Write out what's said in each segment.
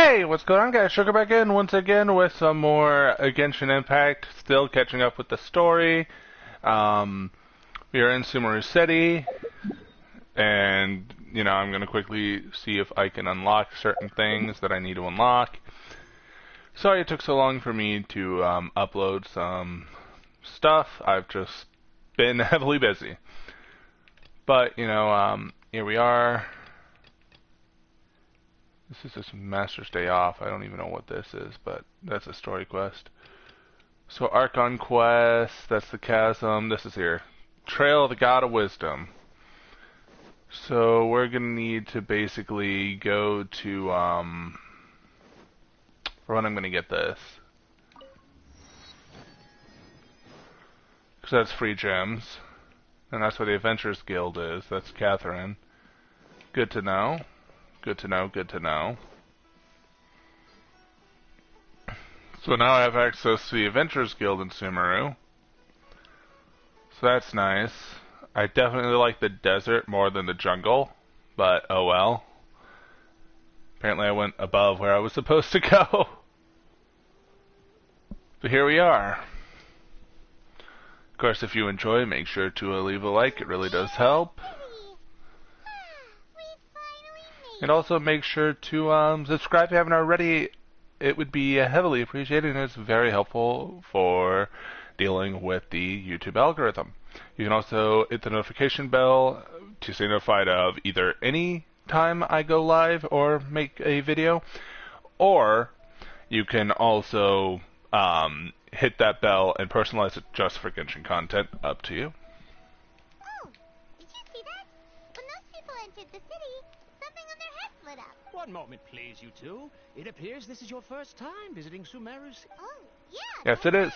Hey, what's going on, guys? Sugar back in once again with some more Genshin Impact. Still catching up with the story. We are in Sumeru City, and I'm gonna quickly see if I can unlock certain things that I need to unlock. Sorry it took so long for me to upload some stuff. I've just been heavily busy, but here we are. This is just Master's Day Off. I don't even know what this is, but that's a story quest. So Archon quest, that's the chasm. This is here. Trail of the God of Wisdom. So we're gonna need to basically go to for when I'm gonna get this. Because that's free gems. And that's where the Adventurers Guild is. That's Catherine. Good to know. Good to know, good to know. So now I have access to the Adventurers Guild in Sumeru. So that's nice. I definitely like the desert more than the jungle, but oh well. Apparently I went above where I was supposed to go. But here we are. Of course, if you enjoy, make sure to leave a like. It really does help. And also make sure to subscribe if you haven't already. It would be heavily appreciated, and it's very helpful for dealing with the YouTube algorithm. You can also hit the notification bell to stay notified of either any time I go live or make a video, or you can also hit that bell and personalize it just for Genshin content. Up to you. Oh, did you see that? When those people entered the city, something on their heads lit up. One moment, please, you two. It appears this is your first time visiting Sumeru. Oh, yeah. Yes, it is.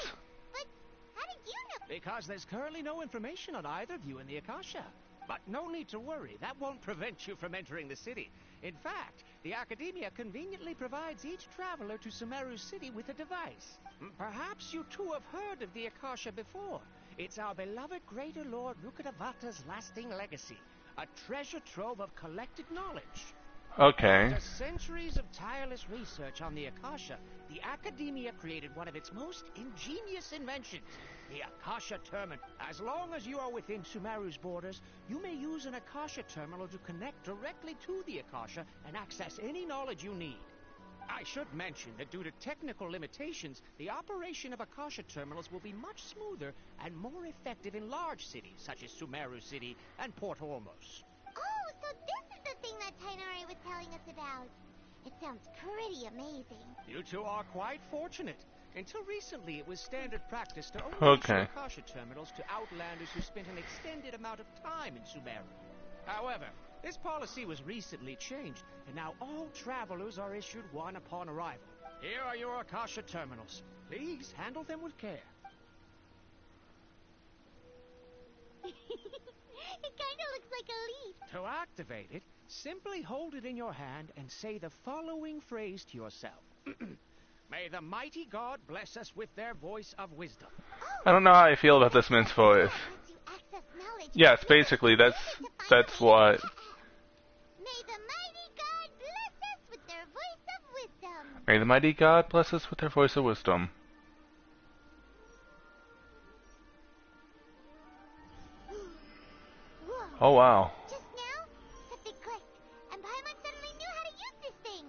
But how did you know? Because there's currently no information on either of you in the Akasha. But no need to worry, that won't prevent you from entering the city. In fact, the Academia conveniently provides each traveler to Sumeru City with a device. Perhaps you two have heard of the Akasha before. It's our beloved Greater Lord Rukkhadevata's lasting legacy, a treasure trove of collected knowledge. Okay. After centuries of tireless research on the Akasha, the Academia created one of its most ingenious inventions, the Akasha Terminal. As long as you are within Sumeru's borders, you may use an Akasha Terminal to connect directly to the Akasha and access any knowledge you need. I should mention that due to technical limitations, the operation of Akasha Terminals will be much smoother and more effective in large cities, such as Sumeru City and Port Ormos. Oh, so this is the thing that Tainari was telling us about. It sounds pretty amazing. You two are quite fortunate. Until recently, it was standard practice to only issue Akasha Terminals to outlanders who spent an extended amount of time in Sumeru. However, this policy was recently changed, and now all travelers are issued one upon arrival. Here are your Akasha Terminals. Please handle them with care. It kind of looks like a leaf. To activate it, simply hold it in your hand and say the following phrase to yourself. May the mighty God bless us with their voice of wisdom. I don't know how I feel about this man's voice. Yes, basically that's what. May the mighty God bless us with their voice of wisdom. May the mighty God bless us with their voice of wisdom. Oh wow. Just now, something clicked, and Paimon suddenly knew how to use this thing.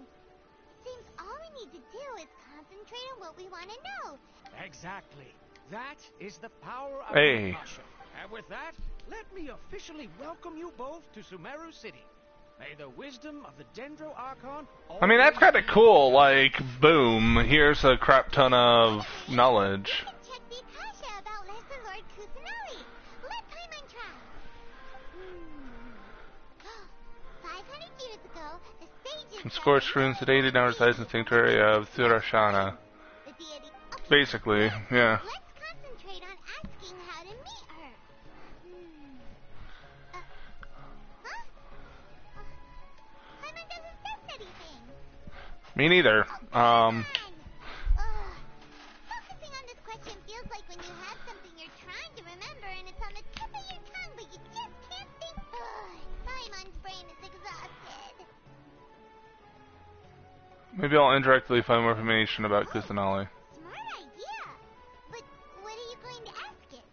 Seems all we need to do is concentrate on what we want to know. Exactly. That is the power of Hey. Akasha. And with that, let me officially welcome you both to Sumeru City. May the wisdom of the Dendro Archon... I mean, that's kind of cool. Like, boom, here's a crap ton of knowledge. We can check the Akasha about Lesser Lord Kusanali. Let Paimon try. 500 years ago, the sages... Some scorched runes today did now reside in the sanctuary of Thurashana. The deity... Okay, Basically, yeah. let's concentrate on asking how to meet her. Huh? Paimon doesn't sense anything. Me neither. Focusing on this question feels like when you have something you're trying to remember and it's on the tip of your tongue, but you just can't think. Paimon's brain is exhausted. Maybe I'll indirectly find more information about Kusanali. Smart idea. But what are you going to ask it?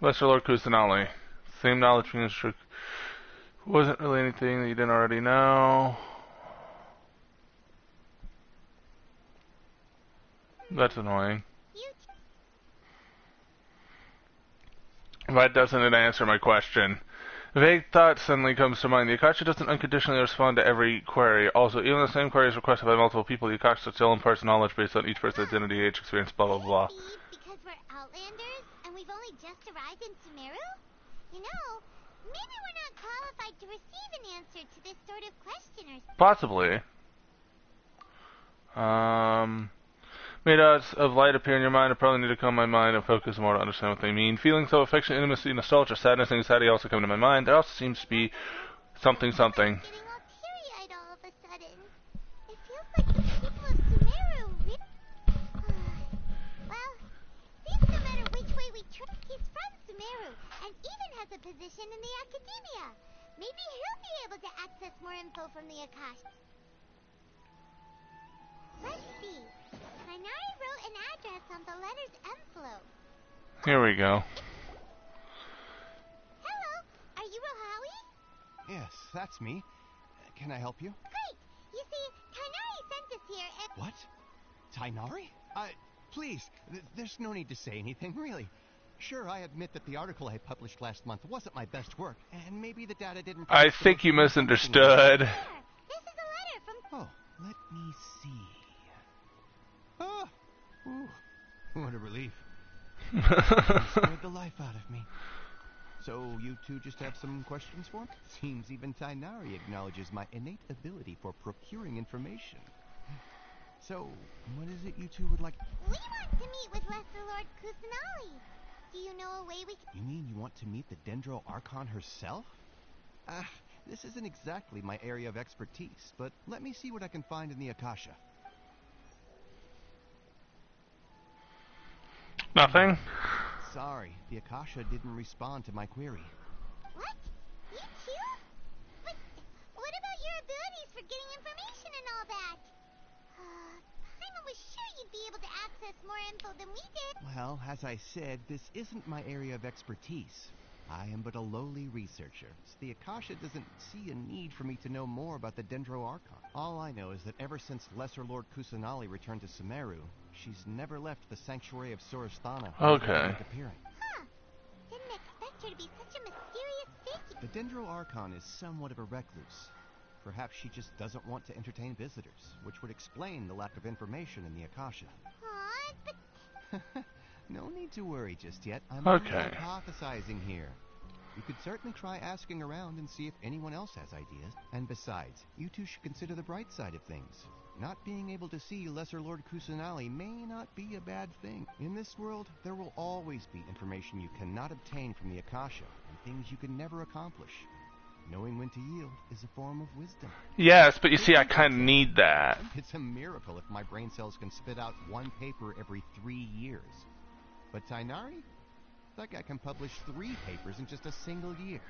Lesser Lord Kusanali. Same knowledge being instructed. Wasn't really anything that you didn't already know. That's annoying. Why doesn't it answer my question? A vague thought suddenly comes to mind. The Akasha doesn't unconditionally respond to every query. Also, even the same query is requested by multiple people. The Akasha still imparts knowledge based on each person's identity, age, experience, blah, blah, blah. Maybe because we're Outlanders and we've only just arrived in Sumeru? You know, maybe we're not qualified to receive an answer to this sort of question or something. Possibly. Made odds of light appear in your mind. I probably need to calm my mind and focus more to understand what they mean. Feelings of affection, intimacy, nostalgia, sadness, and anxiety also come to my mind. There also seems to be something. I'm getting all teary-eyed all of a sudden. It feels like the people of Sumeru well, seems no matter which way we try, he's from Sumeru and even has a position in the academia. Maybe he'll be able to access more info from the Akasha. Let's see. Kainari wrote an address on the letter's envelope. Here we go. Hello, are you Rohawi? Yes, that's me. Can I help you? Great. You see, Kainari sent us here and... What? Tainari? Please, there's no need to say anything, really. Sure, I admit that the article I published last month wasn't my best work, and maybe the data didn't... I think you misunderstood. There, this is a letter from... Oh, let me see. Oh, ooh, what a relief. Scared the life out of me. So, you two just have some questions for me? Seems even Tainari acknowledges my innate ability for procuring information. So, what is it you two would like? We want to meet with Lesser Lord Kusanali. Do you know a way we can... You mean you want to meet the Dendro Archon herself? This isn't exactly my area of expertise, but let me see what I can find in the Akasha. Nothing? Sorry, the Akasha didn't respond to my query. What? You too? But what about your abilities for getting information and all that? Paimon was sure you'd be able to access more info than we did. Well, as I said, this isn't my area of expertise. I am but a lowly researcher, so the Akasha doesn't see a need for me to know more about the Dendro Archon. All I know is that ever since Lesser Lord Kusanali returned to Sumeru, she's never left the Sanctuary of Sorasthana. Okay. Appearing. Huh. Didn't expect her to be such a mysterious figure. The Dendro Archon is somewhat of a recluse. Perhaps she just doesn't want to entertain visitors, which would explain the lack of information in the Akasha. Aw, but... No need to worry just yet. I'm Okay. only hypothesizing here. You could certainly try asking around and see if anyone else has ideas. And besides, you two should consider the bright side of things. Not being able to see Lesser Lord Kusanali may not be a bad thing. In this world, there will always be information you cannot obtain from the Akasha, and things you can never accomplish. Knowing when to yield is a form of wisdom. Yes, but you see, I kind of need that. It's a miracle if my brain cells can spit out one paper every 3 years. But Tainari? That guy can publish 3 papers in just a single year.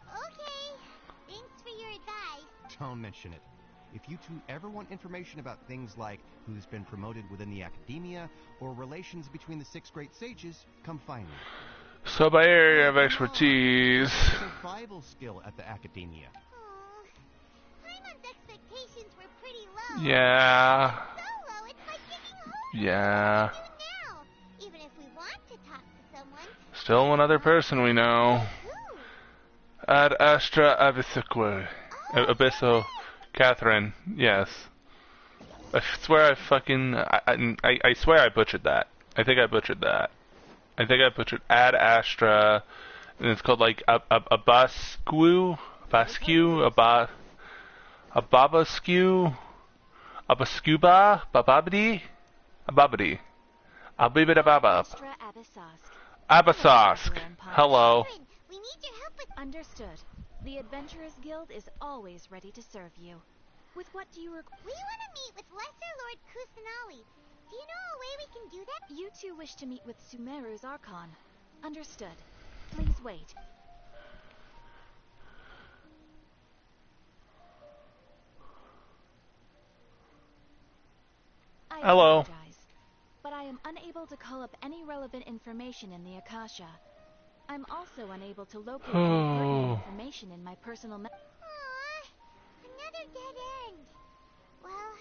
Okay. Thanks for your advice. Don't mention it. If you two ever want information about things like who's been promoted within the academia, or relations between the 6 great sages, come find me. So by area of expertise... Survival skill at the academia. Paimon's expectations were pretty low. Yeah. So low, it's like digging holes. Yeah. What do we do now? Even if we want to talk to someone. Still one other person we know. Who? Ad Astra Abyssique. Abysso. Catherine. Yes. I swear I fucking... I swear I butchered that. I think I butchered that. I think I butchered Ad Astra, and it's called like a Babasque, Abascuba, Bababidi, Abibidababa, Abasosk. Hello. Catherine, we need your help with... Understood. The Adventurers Guild is always ready to serve you. With what do you require? We want to meet with Lesser Lord Kusanali. Do you know a way we can do that? You two wish to meet with Sumeru's Archon. Understood. Please wait. I Hello. apologize, but I am unable to call up any relevant information in the Akasha. I'm also unable to locate any pertinent information in my personal Aww, another dead end. Well,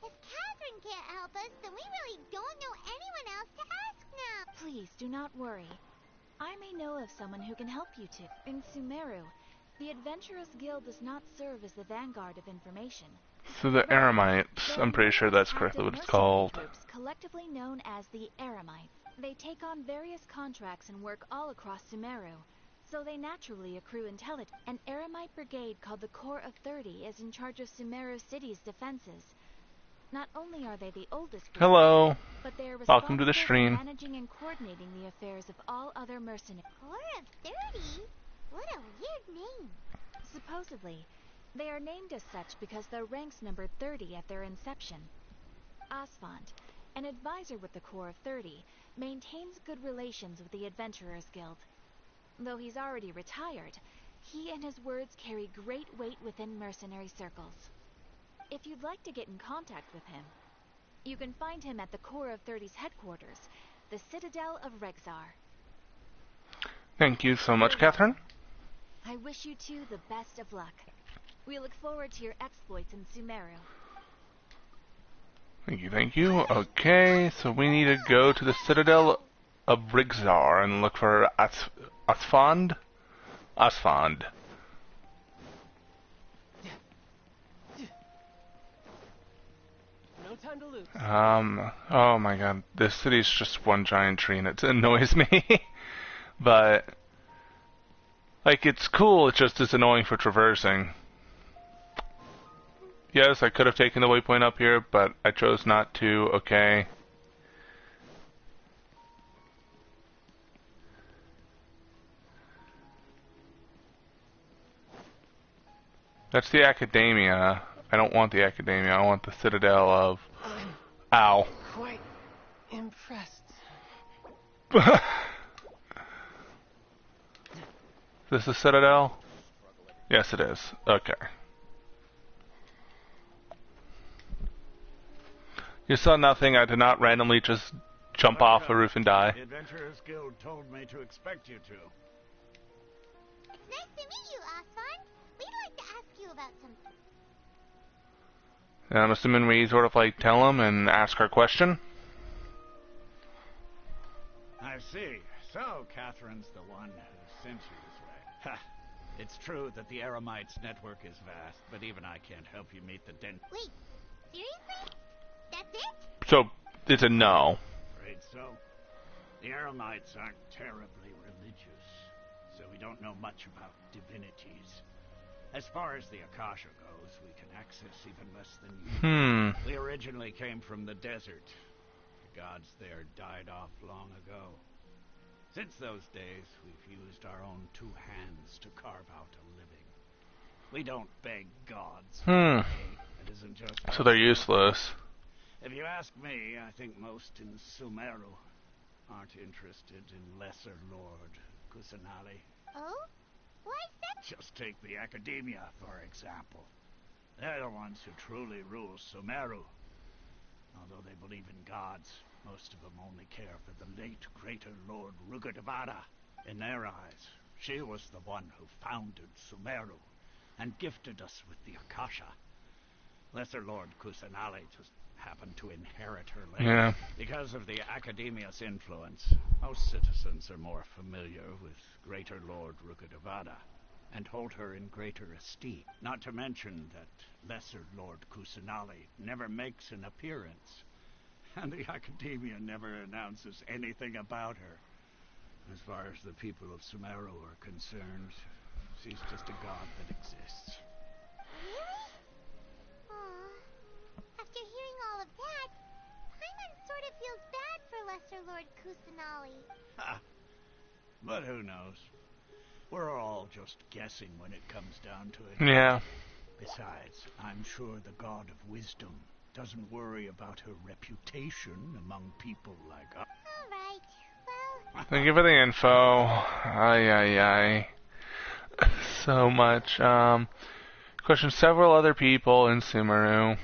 if Catherine can't help us, then we really don't know anyone else to ask now. Please do not worry. I may know of someone who can help you two. In Sumeru, the Adventurers Guild does not serve as the vanguard of information. So the Eremites, There I'm are pretty sure numerous that's correctly what active it's mercenary called. groups collectively known as the Eremites. They take on various contracts and work all across Sumeru, so they naturally accrue intelligence. An Eremite brigade called the Corps of 30 is in charge of Sumeru City's defenses. Not only are they the oldest brigade, Hello. but they are Welcome to the responsible stream. for managing and coordinating the affairs of all other mercenaries. Corps of 30? What a weird name. Supposedly, they are named as such because their ranks numbered 30 at their inception. Asfand, an advisor with the Corps of 30, maintains good relations with the Adventurers Guild. Though he's already retired, he and his words carry great weight within mercenary circles. If you'd like to get in contact with him, you can find him at the Corps of 30's headquarters, the Citadel of Rexar. Thank you so much, Catherine. I wish you two the best of luck. We look forward to your exploits in Sumeru. Thank you, thank you. Okay, so we need to go to the Citadel of Rixar and look for Asfand? Asfand. No time to lose. Oh my god, this city's just one giant tree and it annoys me. But, like, it's cool, it's just annoying for traversing. Yes, I could have taken the waypoint up here, but I chose not to. Okay. That's the Academia. I don't want the Academia. I want the Citadel of... Ow. Quite impressed. Is this the Citadel? Yes, it is. Okay. You saw nothing. I did not randomly just jump off the roof and die. The Adventurers Guild told me to expect you to. It's nice to meet you, Asfand. We'd like to ask you about something. And I'm assuming we sort of like tell them and ask our question. I see. So, Catherine's the one who sent you this way. Ha! It's true that the Eremites' network is vast, but even I can't help you meet the Wait, seriously? That's it? So, it's a no. Afraid so. The Eremites aren't terribly religious, so we don't know much about divinities. As far as the Akasha goes, we can access even less than you. We originally came from the desert. The gods there died off long ago. Since those days, we've used our own two hands to carve out a living. We don't beg gods. It isn't just So they're useless. If you ask me, I think most in Sumeru aren't interested in Lesser Lord Kusanali. Oh? Why is that? Just take the Academia, for example. They're the ones who truly rule Sumeru. Although they believe in gods, most of them only care for the late Greater Lord Rugadavada. In their eyes, she was the one who founded Sumeru and gifted us with the Akasha. Lesser Lord Kusanali just happened to inherit her later. Yeah. Because of the Academia's influence, most citizens are more familiar with Greater Lord Rugadavada and hold her in greater esteem. Not to mention that Lesser Lord Kusanali never makes an appearance, and the Academia never announces anything about her. As far as the people of Sumeru are concerned, she's just a god that exists. Really? Aw. After hearing all of that, Paimon sort of feels bad for Lesser Lord Kusanali. Ha! But who knows? We're all just guessing when it comes down to it. Yeah. Besides, I'm sure the god of wisdom doesn't worry about her reputation among people like us. Alright, well, Thank you for the info. Ay. So much. Question several other people in Sumeru.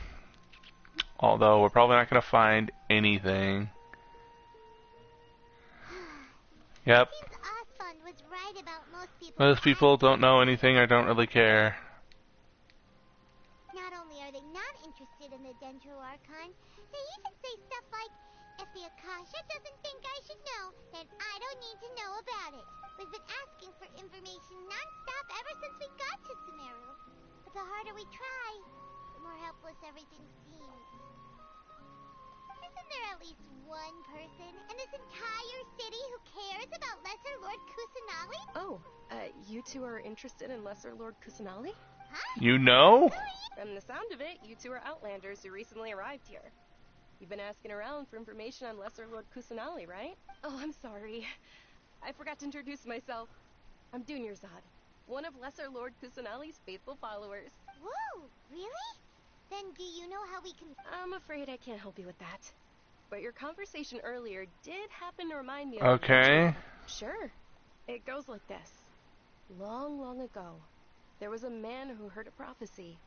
Although we're probably not going to find anything. Yep. seems Osbond was right about most Most people don't know anything or don't really care. Not only are they not interested in the Dendro Archon, they even say stuff like, if the Akasha doesn't think I should know, then I don't need to know about it. We've been asking for information non-stop ever since we got to Sumeru. But the harder we try, the more helpless everything seems. Isn't there at least one person in this entire city who cares about Lesser Lord Kusanali? Oh, you two are interested in Lesser Lord Kusanali? Huh? You know? From the sound of it, you two are Outlanders who recently arrived here. You've been asking around for information on Lesser Lord Kusanali, right? Oh, I'm sorry. I forgot to introduce myself. I'm Dunyarzad, one of Lesser Lord Kusanali's faithful followers. Whoa, really? Then do you know how we can... I'm afraid I can't help you with that. But your conversation earlier did happen to remind me of... Okay. Sure. It goes like this. Long, long ago, there was a man who heard a prophecy.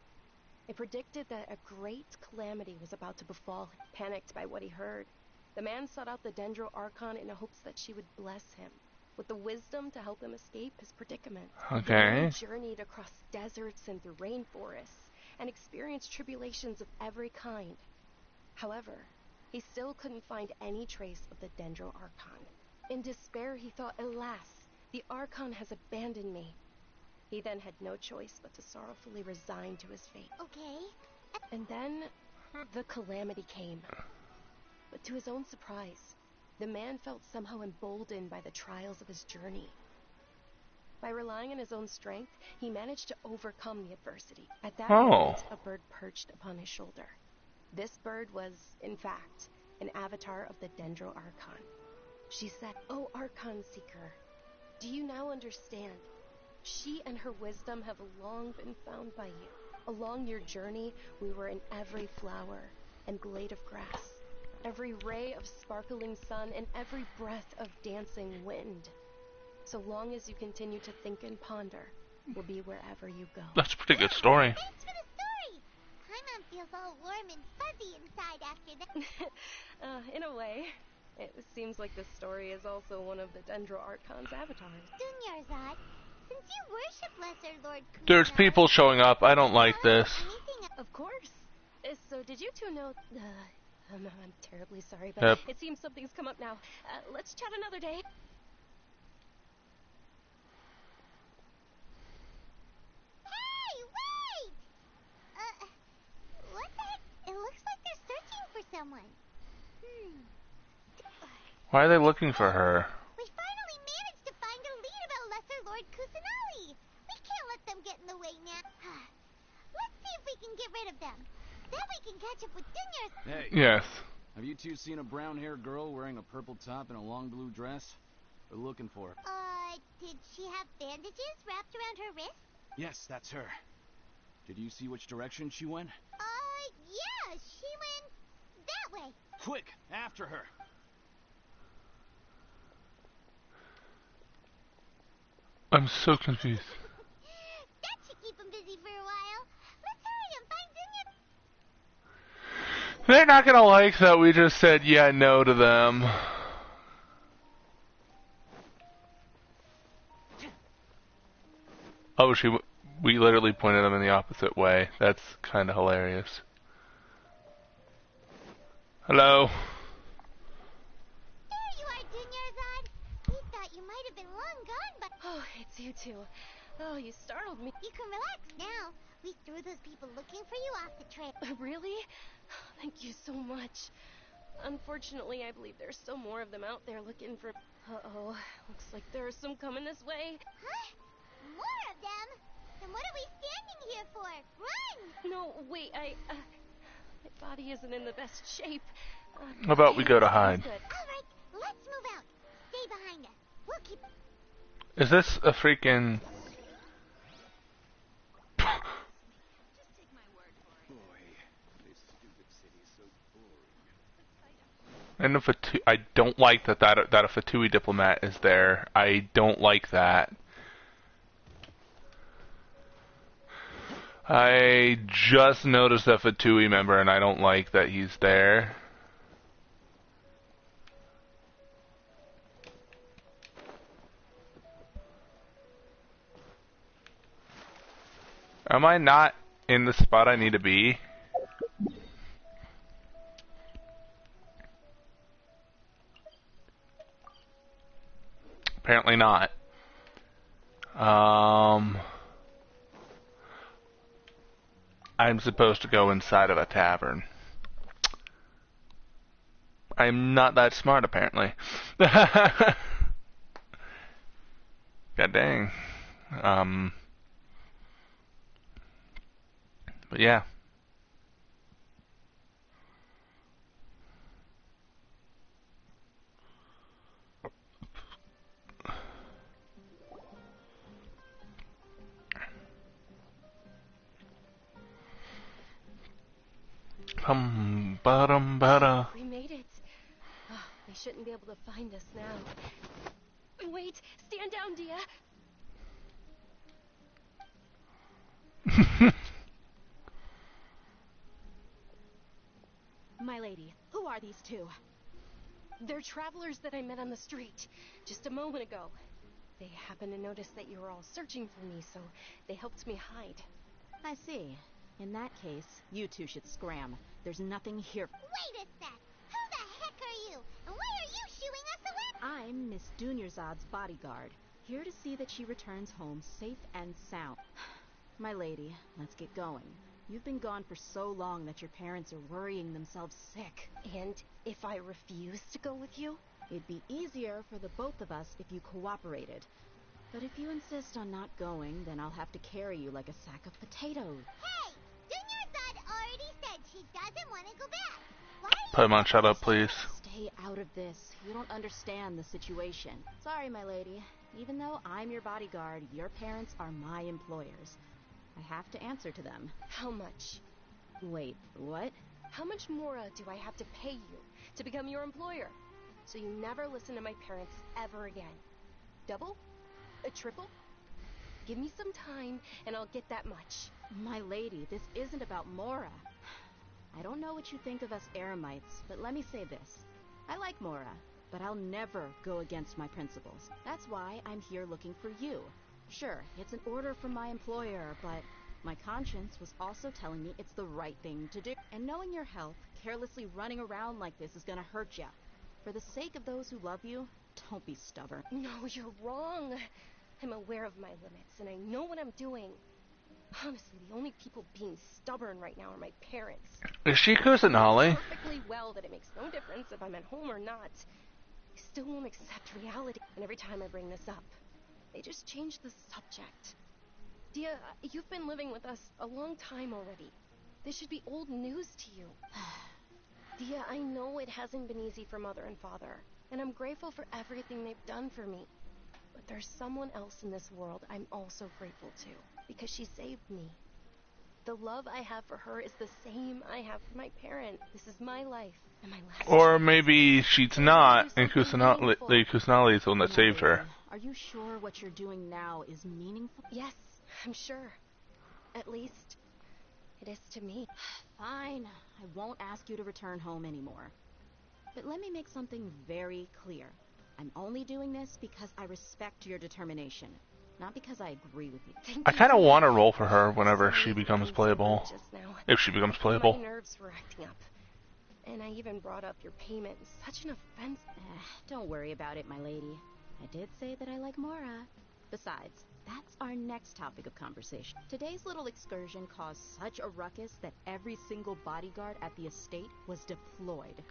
It predicted that a great calamity was about to befall him. Panicked by what he heard, the man sought out the Dendro Archon in hopes that she would bless him with the wisdom to help him escape his predicament. Okay. The man journeyed across deserts and through rainforests and experienced tribulations of every kind. However, he still couldn't find any trace of the Dendro Archon. In despair, he thought, alas, the Archon has abandoned me. He then had no choice but to sorrowfully resign to his fate. Okay. And then, the calamity came. But to his own surprise, the man felt somehow emboldened by the trials of his journey. By relying on his own strength, he managed to overcome the adversity. At that moment, a bird perched upon his shoulder. This bird was, in fact, an avatar of the Dendro Archon. She said, "Oh, Archon Seeker, do you now understand? She and her wisdom have long been found by you. Along your journey, we were in every flower and glade of grass, every ray of sparkling sun, and every breath of dancing wind. So long as you continue to think and ponder, we'll be wherever you go." That's a pretty good story. Thanks for the story. Paimon feels all warm and fuzzy inside after that. In a way. It seems like this story is also one of the Dendro Archon's avatars. Dunyarzad, since you worship Lesser Lord Kusanali... There's people showing up. I don't like this. Of course. So did you two know... I'm terribly sorry, but Yep. it seems something's come up now. Let's chat another day. Hey, wait! What the heck? It looks like they're searching for someone. Why are they looking for her? We finally managed to find a lead about Lesser Lord Kusanali. We can't let them get in the way now. Let's see if we can get rid of them. Then we can catch up with Dunyarzad. Hey, Yes. have you two seen a brown-haired girl wearing a purple top and a long blue dress? We're looking for her. Did she have bandages wrapped around her wrist? Yes, that's her. Did you see which direction she went? Yeah, she went that way. Quick, after her! I'm so confused. That should keep him busy for a while. Let's hurry and find Dunya. They're not gonna like that we just said yeah, no to them. Oh, we literally pointed them in the opposite way. That's kind of hilarious. Hello. There you are, Dunyarzad. We thought you might have been long gone, but Oh, it's you two. Oh, you startled me. you can relax now. We threw those people looking for you off the trail. Really? Thank you so much. Unfortunately, I believe there's still more of them out there looking for... Uh-oh. Looks like there's some coming this way. Huh? More of them? Then what are we standing here for? Run! No, wait, my body isn't in the best shape. How about we go to hide? Good. Alright, let's move out. Stay behind us. We'll keep... Is this a freaking... Boy, this stupid city's And if I don't like that a Fatui diplomat is there. I don't like that. I just noticed a Fatui member, and I don't like that he's there. Am I not in the spot I need to be? Apparently not. I'm supposed to go inside of a tavern. I'm not that smart, apparently. God dang. But yeah. Bada. We made it. Oh, they shouldn't be able to find us now. Wait, stand down, Dia. My lady, who are these two? They're travelers that I met on the street just a moment ago. They happened to notice that you were all searching for me, so they helped me hide. I see. In that case, you two should scram. There's nothing here. Wait a sec. Who the heck are you? And why are you shooing us away? I'm Miss Dunyarzad's bodyguard, here to see that she returns home safe and sound. My lady, let's get going. You've been gone for so long that your parents are worrying themselves sick. And if I refuse to go with you? It'd be easier for the both of us if you cooperated. But if you insist on not going, then I'll have to carry you like a sack of potatoes. Hey! Dunyarzad already said she doesn't want to go back. Why are you... Paimon, shut up, please. Stay out of this. You don't understand the situation. Sorry, my lady. Even though I'm your bodyguard, your parents are my employers. I have to answer to them. How much? Wait, what? How much more do I have to pay you to become your employer? So you never listen to my parents ever again. Double? A triple? Give me some time and I'll get that much. My lady, this isn't about Mora. I don't know what you think of us Eremites, but let me say this. I like Mora, but I'll never go against my principles. That's why I'm here looking for you. Sure, it's an order from my employer, but my conscience was also telling me it's the right thing to do. And knowing your health, carelessly running around like this is gonna hurt ya. For the sake of those who love you, don't be stubborn. No, you're wrong. I'm aware of my limits, and I know what I'm doing. Honestly, the only people being stubborn right now are my parents. Is she Kusanali? Perfectly well that it makes no difference if I'm at home or not. They still won't accept reality, and every time I bring this up, they just change the subject. Dia, you've been living with us a long time already. This should be old news to you. Dia, I know it hasn't been easy for Mother and Father, and I'm grateful for everything they've done for me. But there's someone else in this world I'm also grateful to, because she saved me. The love I have for her is the same I have for my parents. This is my life, and my last Or chance. maybe she's not, and Kusanali is the one that saved her. Are you sure what you're doing now is meaningful? Yes, I'm sure. At least, it is to me. Fine. I won't ask you to return home anymore. But let me make something very clear. I'm only doing this because I respect your determination, not because I agree with you. I kind of want to roll for her whenever she becomes playable. If she becomes playable. My nerves were acting up. And I even brought up your payment. Such an offense. Don't worry about it, my lady. I did say that I like Mora. Besides, that's our next topic of conversation. Today's little excursion caused such a ruckus that every single bodyguard at the estate was deployed.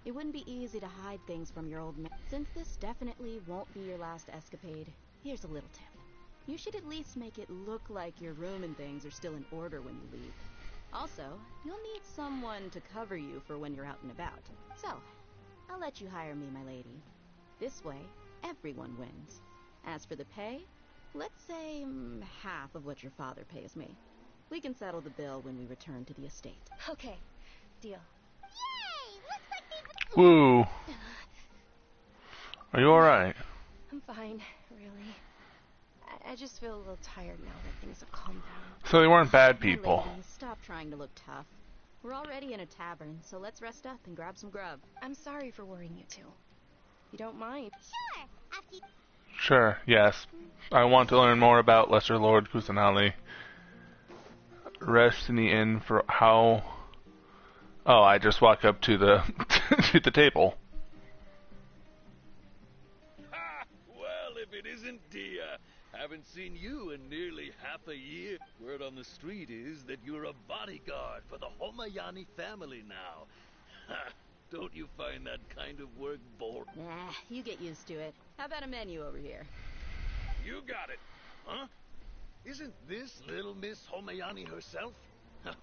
It wouldn't be easy to hide things from your old man. Since this definitely won't be your last escapade, here's a little tip. You should at least make it look like your room and things are still in order when you leave. Also, you'll need someone to cover you for when you're out and about. So, I'll let you hire me, my lady. This way, everyone wins. As for the pay, let's say half of what your father pays me. We can settle the bill when we return to the estate. Okay, deal. Yay! Looks like they've... Woo. Are you alright? I'm fine, really. I just feel a little tired now that things have calmed down. So they weren't bad My people. lady, stop trying to look tough. We're already in a tavern, so let's rest up and grab some grub. I'm sorry for worrying you two. You don't mind? Sure. After you... Sure, yes. I want to learn more about Lesser Lord Kusanali. Rest in the inn for how... Oh, I just walk up to the to the table. Ha! Well, if it isn't Dia. Haven't seen you in nearly half a year. Word on the street is that you're a bodyguard for the Homayani family now. Ha! Don't you find that kind of work boring? Nah, you get used to it. How about a menu over here? You got it. Huh? Isn't this little Miss Homayani herself?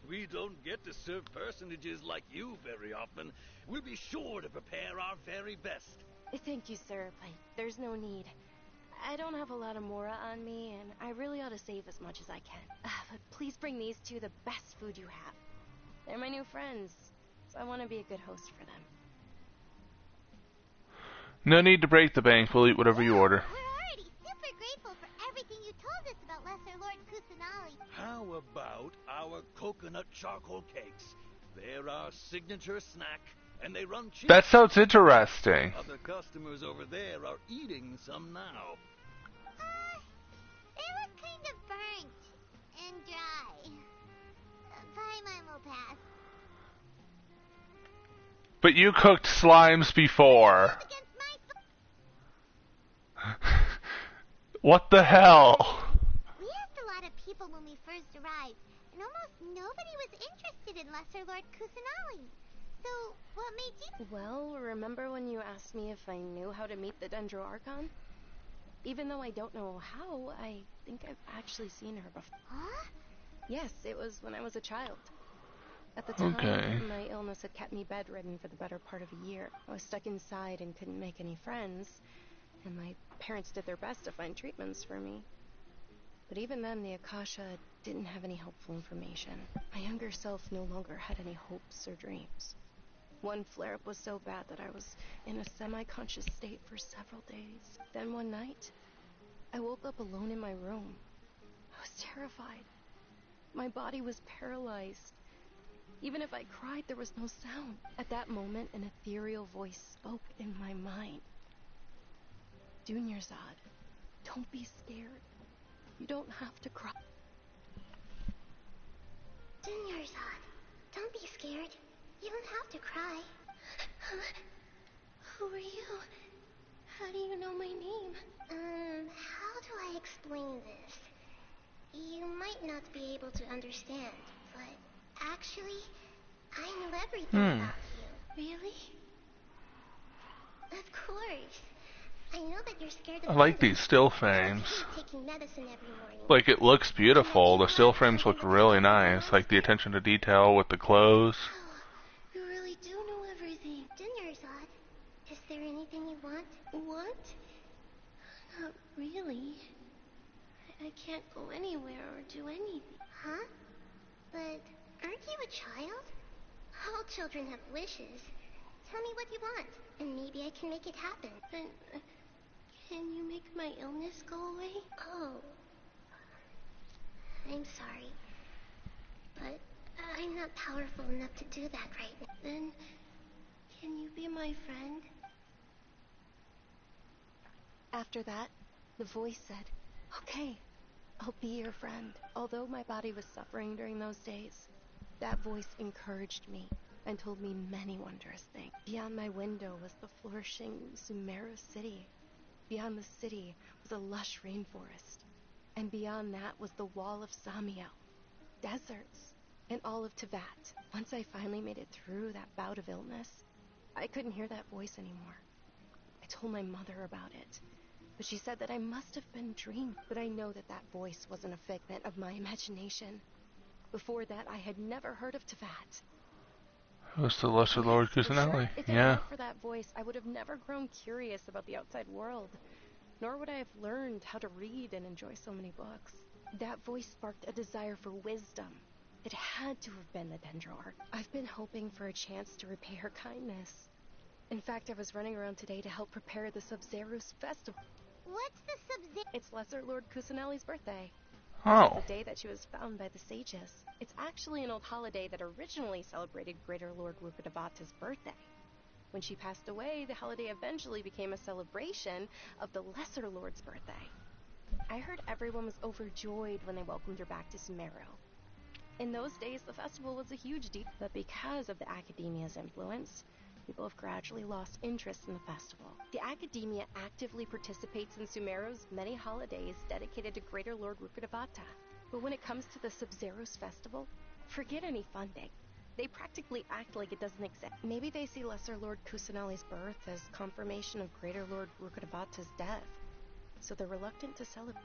We don't get to serve personages like you very often. We'll be sure to prepare our very best. Thank you, sir, but there's no need. I don't have a lot of mora on me, and I really ought to save as much as I can. But please bring these two the best food you have. They're my new friends, so I want to be a good host for them. No need to break the bank. We'll eat whatever you order. We're already super grateful for everything you told us about Lesser Lord Kusanali. How about our coconut charcoal cakes? They're our signature snack, and they run cheap. That sounds interesting. Other customers over there are eating some now. They look kind of burnt and dry. Probably mine will pass. But you cooked slimes before. Against my... What the hell? We asked a lot of people when we first arrived, and almost nobody was interested in Lesser Lord Kusanali. So, what made you... Well, remember when you asked me if I knew how to meet the Dendro Archon? Even though I don't know how, I think I've actually seen her before. Huh? Yes, it was when I was a child. At the time, Okay. my illness had kept me bedridden for the better part of a year. I was stuck inside and couldn't make any friends, and my parents did their best to find treatments for me. But even then, the Akasha didn't have any helpful information. My younger self no longer had any hopes or dreams. One flare-up was so bad that I was in a semi-conscious state for several days. Then one night, I woke up alone in my room. I was terrified. My body was paralyzed. Even if I cried, there was no sound. At that moment, an ethereal voice spoke in my mind. Dunyarzad, don't be scared. You don't have to cry. Dunyarzad, don't be scared. You don't have to cry. Who are you? How do you know my name? How do I explain this? You might not be able to understand, but actually, I know everything about you. Really? Of course. I know that you're scared of I like thunder. these still So frames. keep taking medicine every morning. Like, it looks beautiful. The still frames look really nice. Like the attention to detail with the clothes. You really do know everything. Dunyarzad, is there anything you want? What? Not really. I can't go anywhere or do anything. Huh? But aren't you a child? All children have wishes. Tell me what you want, and maybe I can make it happen. Then, can you make my illness go away? Oh. I'm sorry. But I'm not powerful enough to do that right now. Then, can you be my friend? After that, the voice said, "Okay, I'll be your friend." Although my body was suffering during those days, that voice encouraged me and told me many wondrous things. Beyond my window was the flourishing Sumeru city. Beyond the city was a lush rainforest. And beyond that was the wall of Samiel, deserts, and all of Teyvat. Once I finally made it through that bout of illness, I couldn't hear that voice anymore. I told my mother about it, but she said that I must have been dreaming. But I know that that voice wasn't a figment of my imagination. Before that, I had never heard of Teyvat. Who's the Lesser Lord Kusanali? If it Yeah. weren't for that voice, I would have never grown curious about the outside world, nor would I have learned how to read and enjoy so many books. That voice sparked a desire for wisdom. It had to have been the Dendro Archon. I've been hoping for a chance to repay her kindness. In fact, I was running around today to help prepare the Sub-Zero's festival. What's the Sub-Zero? It's Lesser Lord Kusanali's birthday. Oh. It's the day that she was found by the sages. It's actually an old holiday that originally celebrated Greater Lord Rukkhadevata's birthday. When she passed away, the holiday eventually became a celebration of the Lesser Lord's birthday. I heard everyone was overjoyed when they welcomed her back to Sumeru. In those days, the festival was a huge deal, but because of the Academia's influence, people have gradually lost interest in the festival. The Academia actively participates in Sumeru's many holidays dedicated to Greater Lord Rukkhadevata. But when it comes to the Sub-Zero's festival, forget any funding. They practically act like it doesn't exist. Maybe they see Lesser Lord Kusanali's birth as confirmation of Greater Lord Rukkhadevata's death, so they're reluctant to celebrate.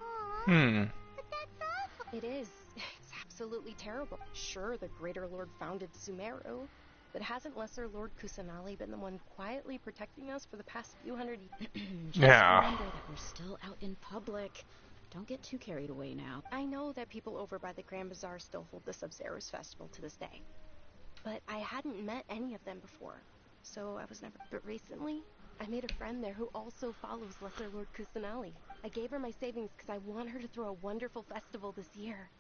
But that's awful. It is. It's absolutely terrible. Sure, the Greater Lord founded Sumeru, but hasn't Lesser Lord Kusanali been the one quietly protecting us for the past few hundred years? Just remember that we're still out in public. Don't get too carried away now. I know that people over by the Grand Bazaar still hold the Sub-Zero's festival to this day, but I hadn't met any of them before, so I was never... But recently, I made a friend there who also follows Lesser Lord Kusanali. I gave her my savings because I want her to throw a wonderful festival this year.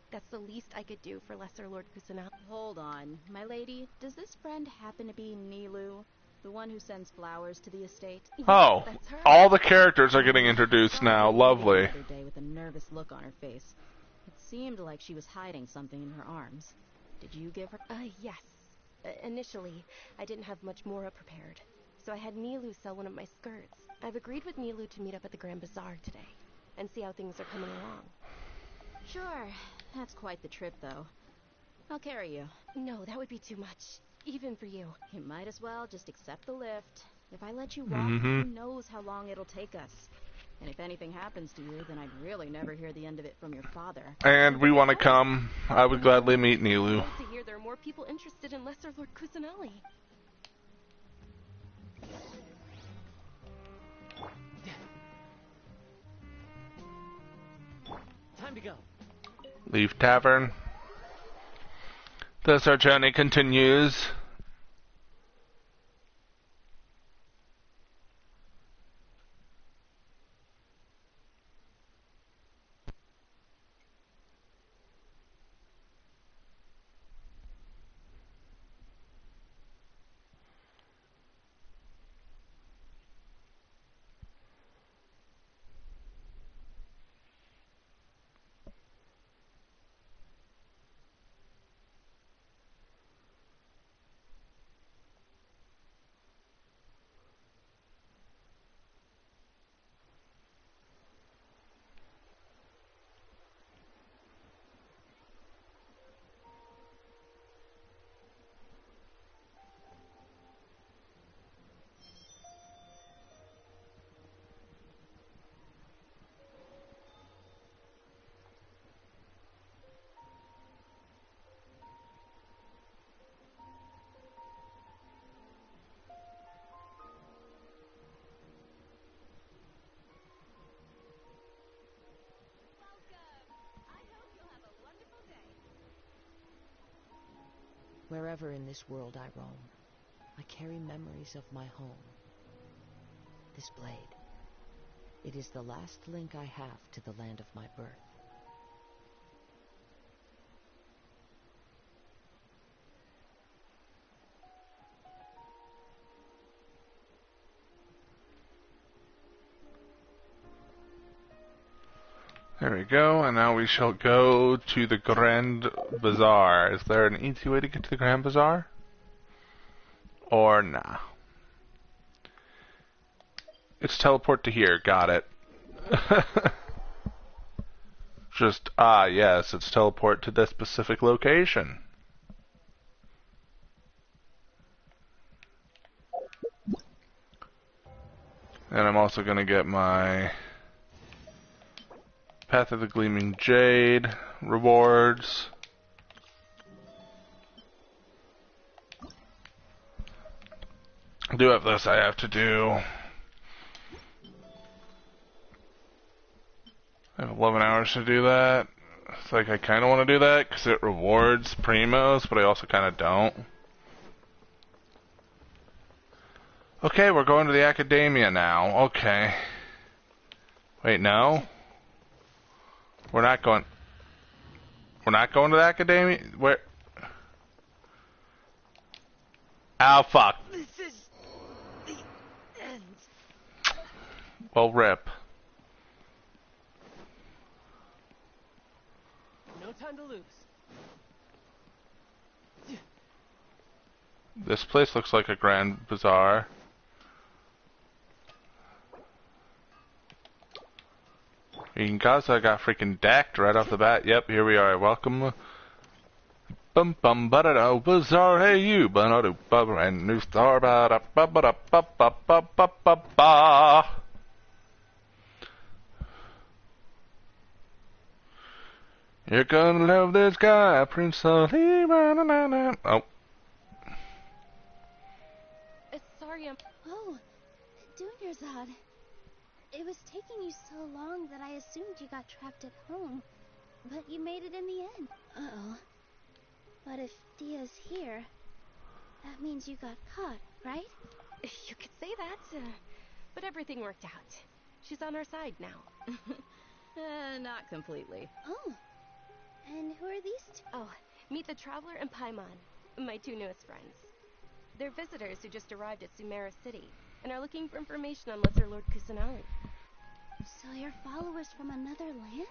That's the least I could do for Lesser Lord Kusanali. Hold on, my lady. Does this friend happen to be Nilu? The one who sends flowers to the estate? Oh, that's her. all the characters are getting introduced now. Lovely. The other day with a nervous look on her face. It seemed like she was hiding something in her arms. Did you give her? Yes. Initially, I didn't have much more prepared, so I had Nilu sell one of my skirts. I've agreed with Nilu to meet up at the Grand Bazaar today, and see how things are coming along. Sure. That's quite the trip, though. I'll carry you. No, that would be too much, even for you. You might as well just accept the lift. If I let you walk, who knows how long it'll take us. And if anything happens to you, then I'd really never hear the end of it from your father. And we want to come. I would gladly meet Nilu. To hear there are more people interested in Lesser Lord Kusanali. Time to go. Leaf Tavern. Thus our journey continues. Wherever in this world I roam, I carry memories of my home. This blade, it is the last link I have to the land of my birth. There we go, and now we shall go to the Grand Bazaar. Is there an easy way to get to the Grand Bazaar? Or nah? It's teleport to here, got it. Just, yes, it's teleport to this specific location. And I'm also gonna get my Path of the Gleaming Jade rewards. I do have this I have to do. I have 11 hours to do that. It's like I kind of want to do that because it rewards primos, but I also kind of don't. Okay, we're going to the academia now. Okay. Wait, no? We're not going... We're not going to the academia? Where... Oh, fuck. This is the end. Well, rip. No time to lose. This place looks like a grand bazaar. Gaza got freaking decked right off the bat. Yep, here we are. Welcome. Bum bum ba da da bazaar. Hey you, ba da ba brand new star ba da ba ba da ba ba ba ba ba ba. You're gonna love this guy, Prince Ali. Oh. Sorry, Oh, Dunyarzad. It was taking you so long that I assumed you got trapped at home. But you made it in the end. Uh-oh. But if Dia's here, that means you got caught, right? You could say that, but everything worked out. She's on our side now. Not completely. Oh. And who are these two? Oh, meet the Traveler and Paimon, my two newest friends. They're visitors who just arrived at Sumeru City and are looking for information on Lesser Lord Kusanali. So you're followers from another land?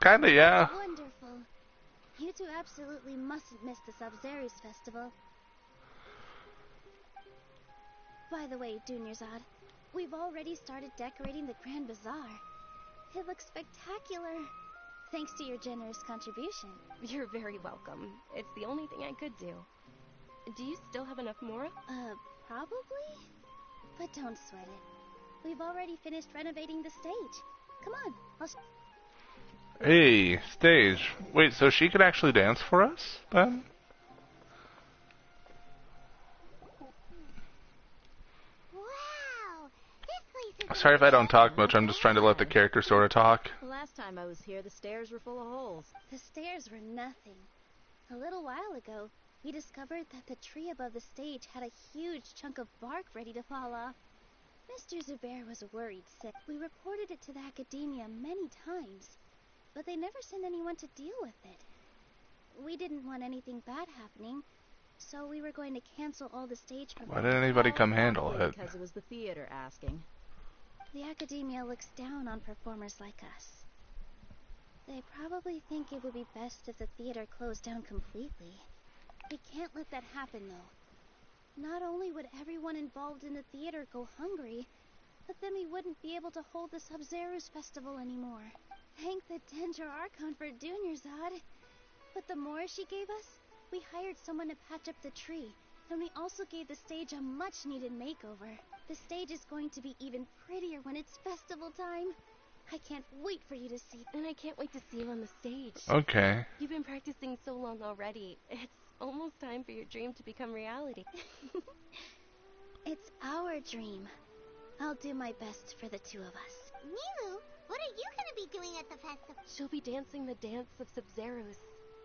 Kinda, yeah. Wonderful. You two absolutely mustn't miss the Sub-Zerus festival. By the way, Dunyarzad, we've already started decorating the Grand Bazaar. It looks spectacular. Thanks to your generous contribution. You're very welcome. It's the only thing I could do. Do you still have enough more? Probably? But don't sweat it. We've already finished renovating the stage. Come on, Hey, stage. Wait, so she could actually dance for us, then? Wow! This place is Sorry if I don't talk much, I'm just trying to let the character sort of talk. The last time I was here, the stairs were full of holes. The stairs were nothing. A little while ago, we discovered that the tree above the stage had a huge chunk of bark ready to fall off. Mr. Zubair was worried sick. We reported it to the academia many times, but they never sent anyone to deal with it. We didn't want anything bad happening, so we were going to cancel all the stage Why performances. didn't anybody come handle it? Because it was the theater asking. The academia looks down on performers like us. They probably think it would be best if the theater closed down completely. We can't let that happen, though. Not only would everyone involved in the theater go hungry, but then we wouldn't be able to hold the Sub-Zerus festival anymore. Thank the Dendra Archon for Dunyarzad. But the more she gave us, we hired someone to patch up the tree, and we also gave the stage a much-needed makeover. The stage is going to be even prettier when it's festival time. I can't wait for you to see. And I can't wait to see you on the stage. Okay. You've been practicing so long already. It's almost time for your dream to become reality. It's our dream. I'll do my best for the two of us. Milu, what are you gonna be doing at the festival? She'll be dancing the dance of Sub-Zerus,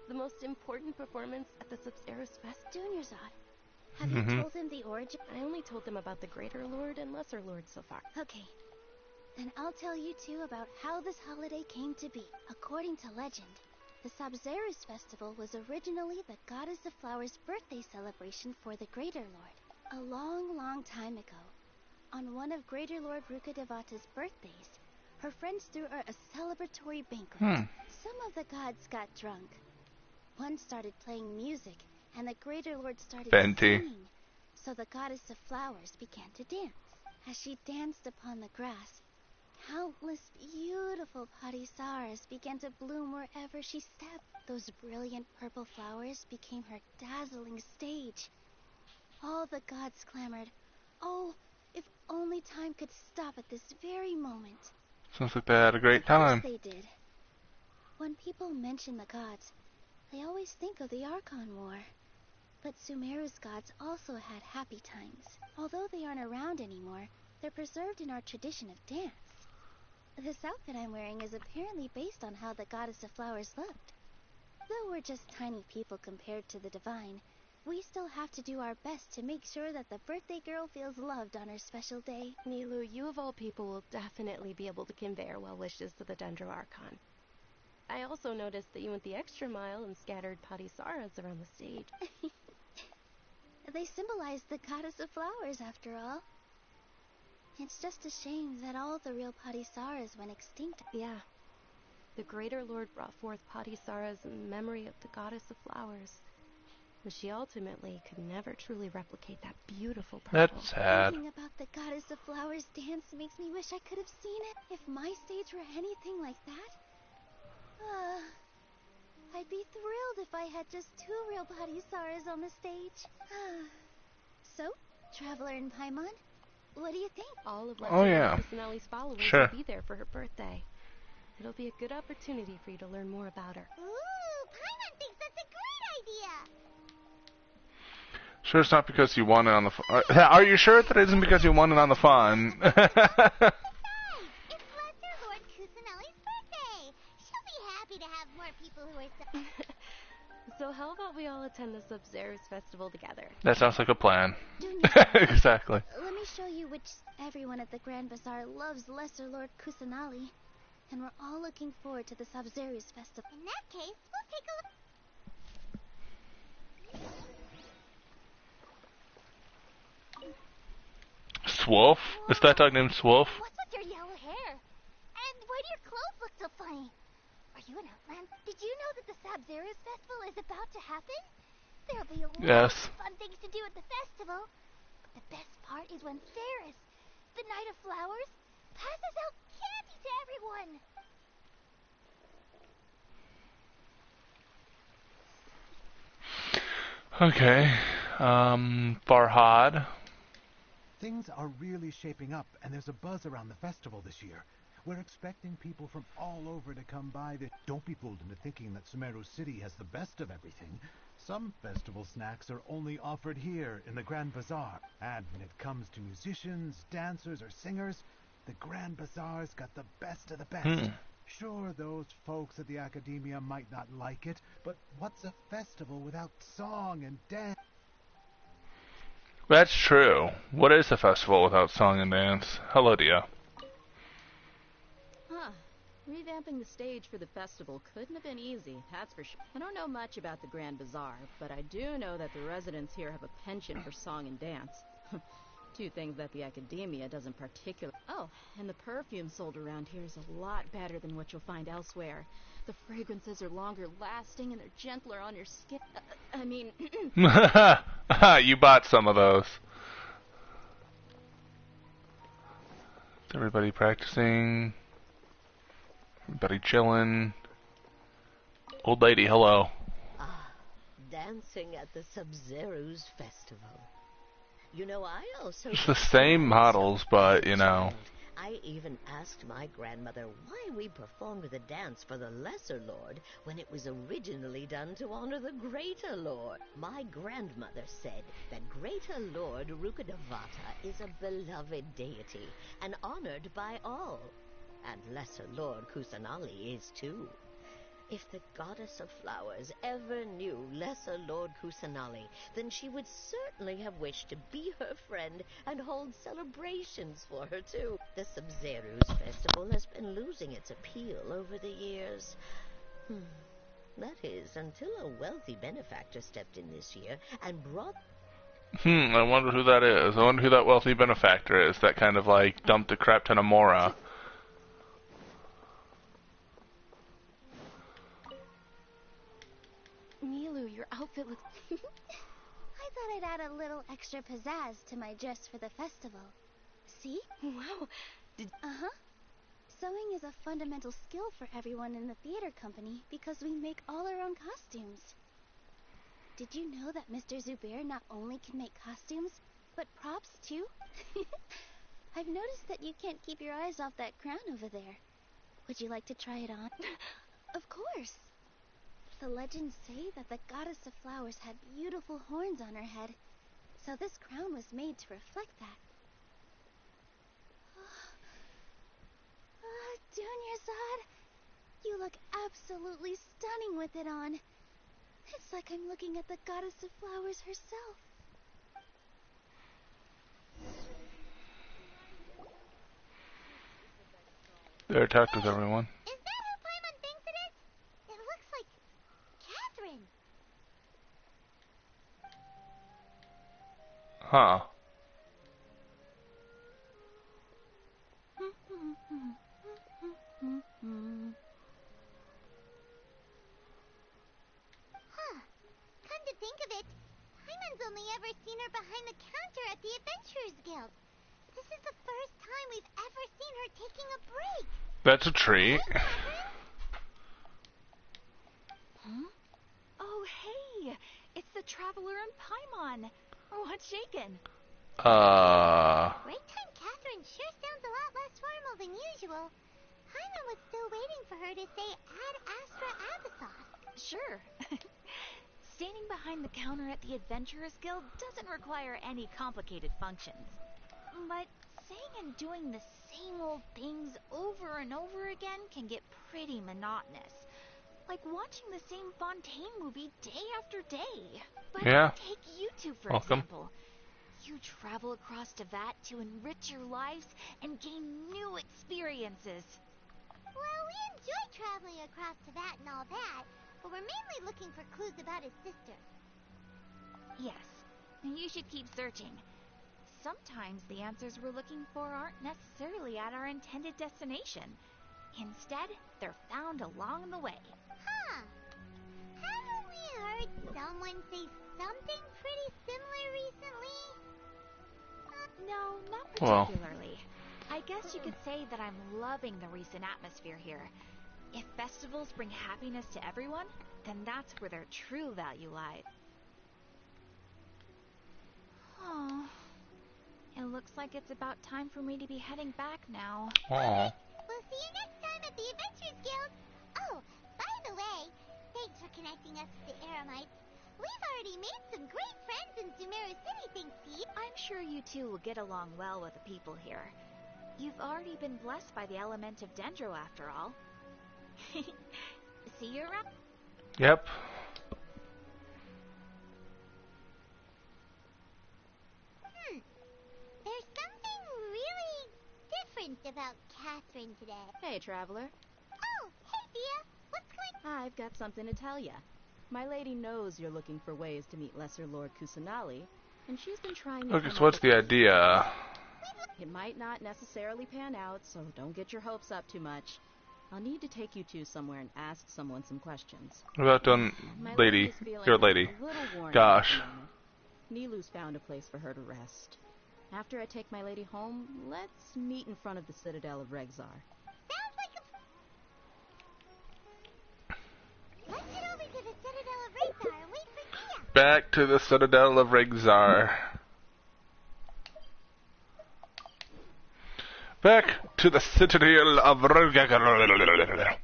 the most important performance at the Sub-Zerus Fest. Dunyarzad, have you told him the origin? I only told them about the Greater Lord and Lesser Lord so far. Okay. Then I'll tell you two about how this holiday came to be. According to legend, the Sub-Zerus festival was originally the Goddess of Flowers' birthday celebration for the Greater Lord. A long, long time ago, on one of Greater Lord Rukkhadevata's birthdays, her friends threw her a celebratory banquet. Some of the gods got drunk. One started playing music, and the Greater Lord started singing. So the Goddess of Flowers began to dance. As she danced upon the grass, countless beautiful parisaras began to bloom wherever she stepped. Those brilliant purple flowers became her dazzling stage. All the gods clamored, "Oh, if only time could stop at this very moment." Sounds like they had a great time. Of course they did. When people mention the gods, they always think of the Archon War. But Sumeru's gods also had happy times. Although they aren't around anymore, they're preserved in our tradition of dance. This outfit I'm wearing is apparently based on how the Goddess of Flowers looked. Though we're just tiny people compared to the divine, we still have to do our best to make sure that the birthday girl feels loved on her special day. Nilu, you of all people will definitely be able to convey our well wishes to the Dendro Archon. I also noticed that you went the extra mile and scattered Patisaras around the stage. They symbolize the goddess of flowers, after all. It's just a shame that all the real Patisaras went extinct. Yeah. The Greater Lord brought forth Patisaras in memory of the goddess of flowers. But she ultimately could never truly replicate that beautiful purple. That's sad. Thinking about the goddess of flowers dance makes me wish I could have seen it. If my stage were anything like that, I'd be thrilled if I had just 2 real Patisaras on the stage. So, Traveler and Paimon, what do you think? All of Oh, yeah. Kusanali's followers Sure. will be there for her birthday. It'll be a good opportunity for you to learn more about her. Ooh, Paimon thinks that's a great idea. Sure, it's not because you won it on the fun. Are you sure that it isn't because you won it on the fun? It's Lesser Lord Kusanali's birthday. She'll be happy to have more people who are So how about we all attend the Sub-Zero's festival together? That sounds like a plan. Dunya, Exactly. let me show you which everyone at the Grand Bazaar loves Lesser Lord Kusanali. And we're all looking forward to the Sub-Zero's festival. In that case, we'll take a look. Swolf? Is that dog named Swolf? What's with your yellow hair? And why do your clothes look so funny? Are you an outland? Did you know that the Sub-Zero's festival is about to happen? There'll be a lot Yes. of fun things to do at the festival. But the best part is when Ceres, the Knight of Flowers, passes out candy to everyone. Okay. Farhad. Things are really shaping up, and there's a buzz around the festival this year. We're expecting people from all over to come by. Don't be fooled into thinking that Sumeru City has the best of everything. Some festival snacks are only offered here in the Grand Bazaar. And when it comes to musicians, dancers, or singers, the Grand Bazaar's got the best of the best. Sure, those folks at the Academia might not like it, but what's a festival without song and dance? That's true. What is a festival without song and dance? Hello, Dia. Huh. Revamping the stage for the festival couldn't have been easy, that's for sure. I don't know much about the Grand Bazaar, but I do know that the residents here have a penchant for song and dance. 2 things that the Academia doesn't particularly... Oh, and the perfume sold around here is a lot better than what you'll find elsewhere. The fragrances are longer lasting and they're gentler on your skin. I mean... You bought some of those. Is everybody practicing? Everybody chilling? Old lady, hello. Ah, dancing at the Sub-Zero's festival. You know, I also... It's the same models, but, you know... I even asked my grandmother why we performed the dance for the Lesser Lord when it was originally done to honor the Greater Lord. My grandmother said that Greater Lord Rukkhadevata is a beloved deity and honored by all. And Lesser Lord Kusanali is too. If the goddess of flowers ever knew Lesser Lord Kusanali, then she would certainly have wished to be her friend and hold celebrations for her too. The Sub-Zero's festival has been losing its appeal over the years. That is, until a wealthy benefactor stepped in this year and brought... I wonder who that is. I wonder who that wealthy benefactor is that kind of, like, dumped a crap ton of Mora. Nilu, your outfit looks... I thought I'd add a little extra pizzazz to my dress for the festival. See? Wow. Uh-huh. Sewing is a fundamental skill for everyone in the theater company because we make all our own costumes. Did you know that Mr. Zubair not only can make costumes, but props too? I've noticed that you can't keep your eyes off that crown over there. Would you like to try it on? Of course. The legends say that the goddess of flowers had beautiful horns on her head, so this crown was made to reflect that. Dunyazad, you look absolutely stunning with it on. It's like I'm looking at the goddess of flowers herself. There, talk with everyone. Is that who Paimon thinks it is? It looks like Catherine. Huh. Huh. Come to think of it, Paimon's only ever seen her behind the counter at the Adventurers Guild. This is the first time we've ever seen her taking a break. That's a treat. Hey, Catherine? Huh? Oh, hey! It's the Traveler and Paimon. What's shaken? Break time Catherine sure sounds a lot less formal than usual. Paimon was still waiting for her to say Ad Astra Abyssos. Sure. Standing behind the counter at the Adventurers Guild doesn't require any complicated functions. But saying and doing the same old things over and over again can get pretty monotonous. Like watching the same Fontaine movie day after day. But Yeah. take you two, for Welcome. example. You travel across Teyvat to enrich your lives and gain new experiences. Well, we enjoy traveling across Teyvat and all that, but we're mainly looking for clues about his sister. Yes, you should keep searching. Sometimes the answers we're looking for aren't necessarily at our intended destination. Instead, they're found along the way. Huh. Haven't we heard someone say something pretty similar recently? No, not Well. particularly. I guess you could say that I'm loving the recent atmosphere here. If festivals bring happiness to everyone, then that's where their true value lies. Oh, it looks like it's about time for me to be heading back now. Aw. We'll see you next time at the Adventurers Guild. Oh, by the way, thanks for connecting us with the Eremites. We've already made some great friends in Sumeru City thanks to you. I'm sure you two will get along well with the people here. You've already been blessed by the element of Dendro after all. See you around. Yep. There's something really different about Catherine today. Hey, Traveler. Oh, hey, Thea. What's going I've got something to tell ya. My lady knows you're looking for ways to meet Lesser Lord Kusanali, and she's been trying to Okay, come so up what's with the idea? It might not necessarily pan out, so don't get your hopes up too much. I'll need to take you two somewhere and ask someone some questions. What about done, My lady? is feeling Your lady. a little worn out Gosh. at the moment. Nilu's found a place for her to rest. After I take my lady home, let's meet in front of the Citadel of Regzar. Sounds like a... Let's head over to the Citadel of Regzar and wait for Thea. Back to the Citadel of Regzar. Back to the Citadel of Regzar.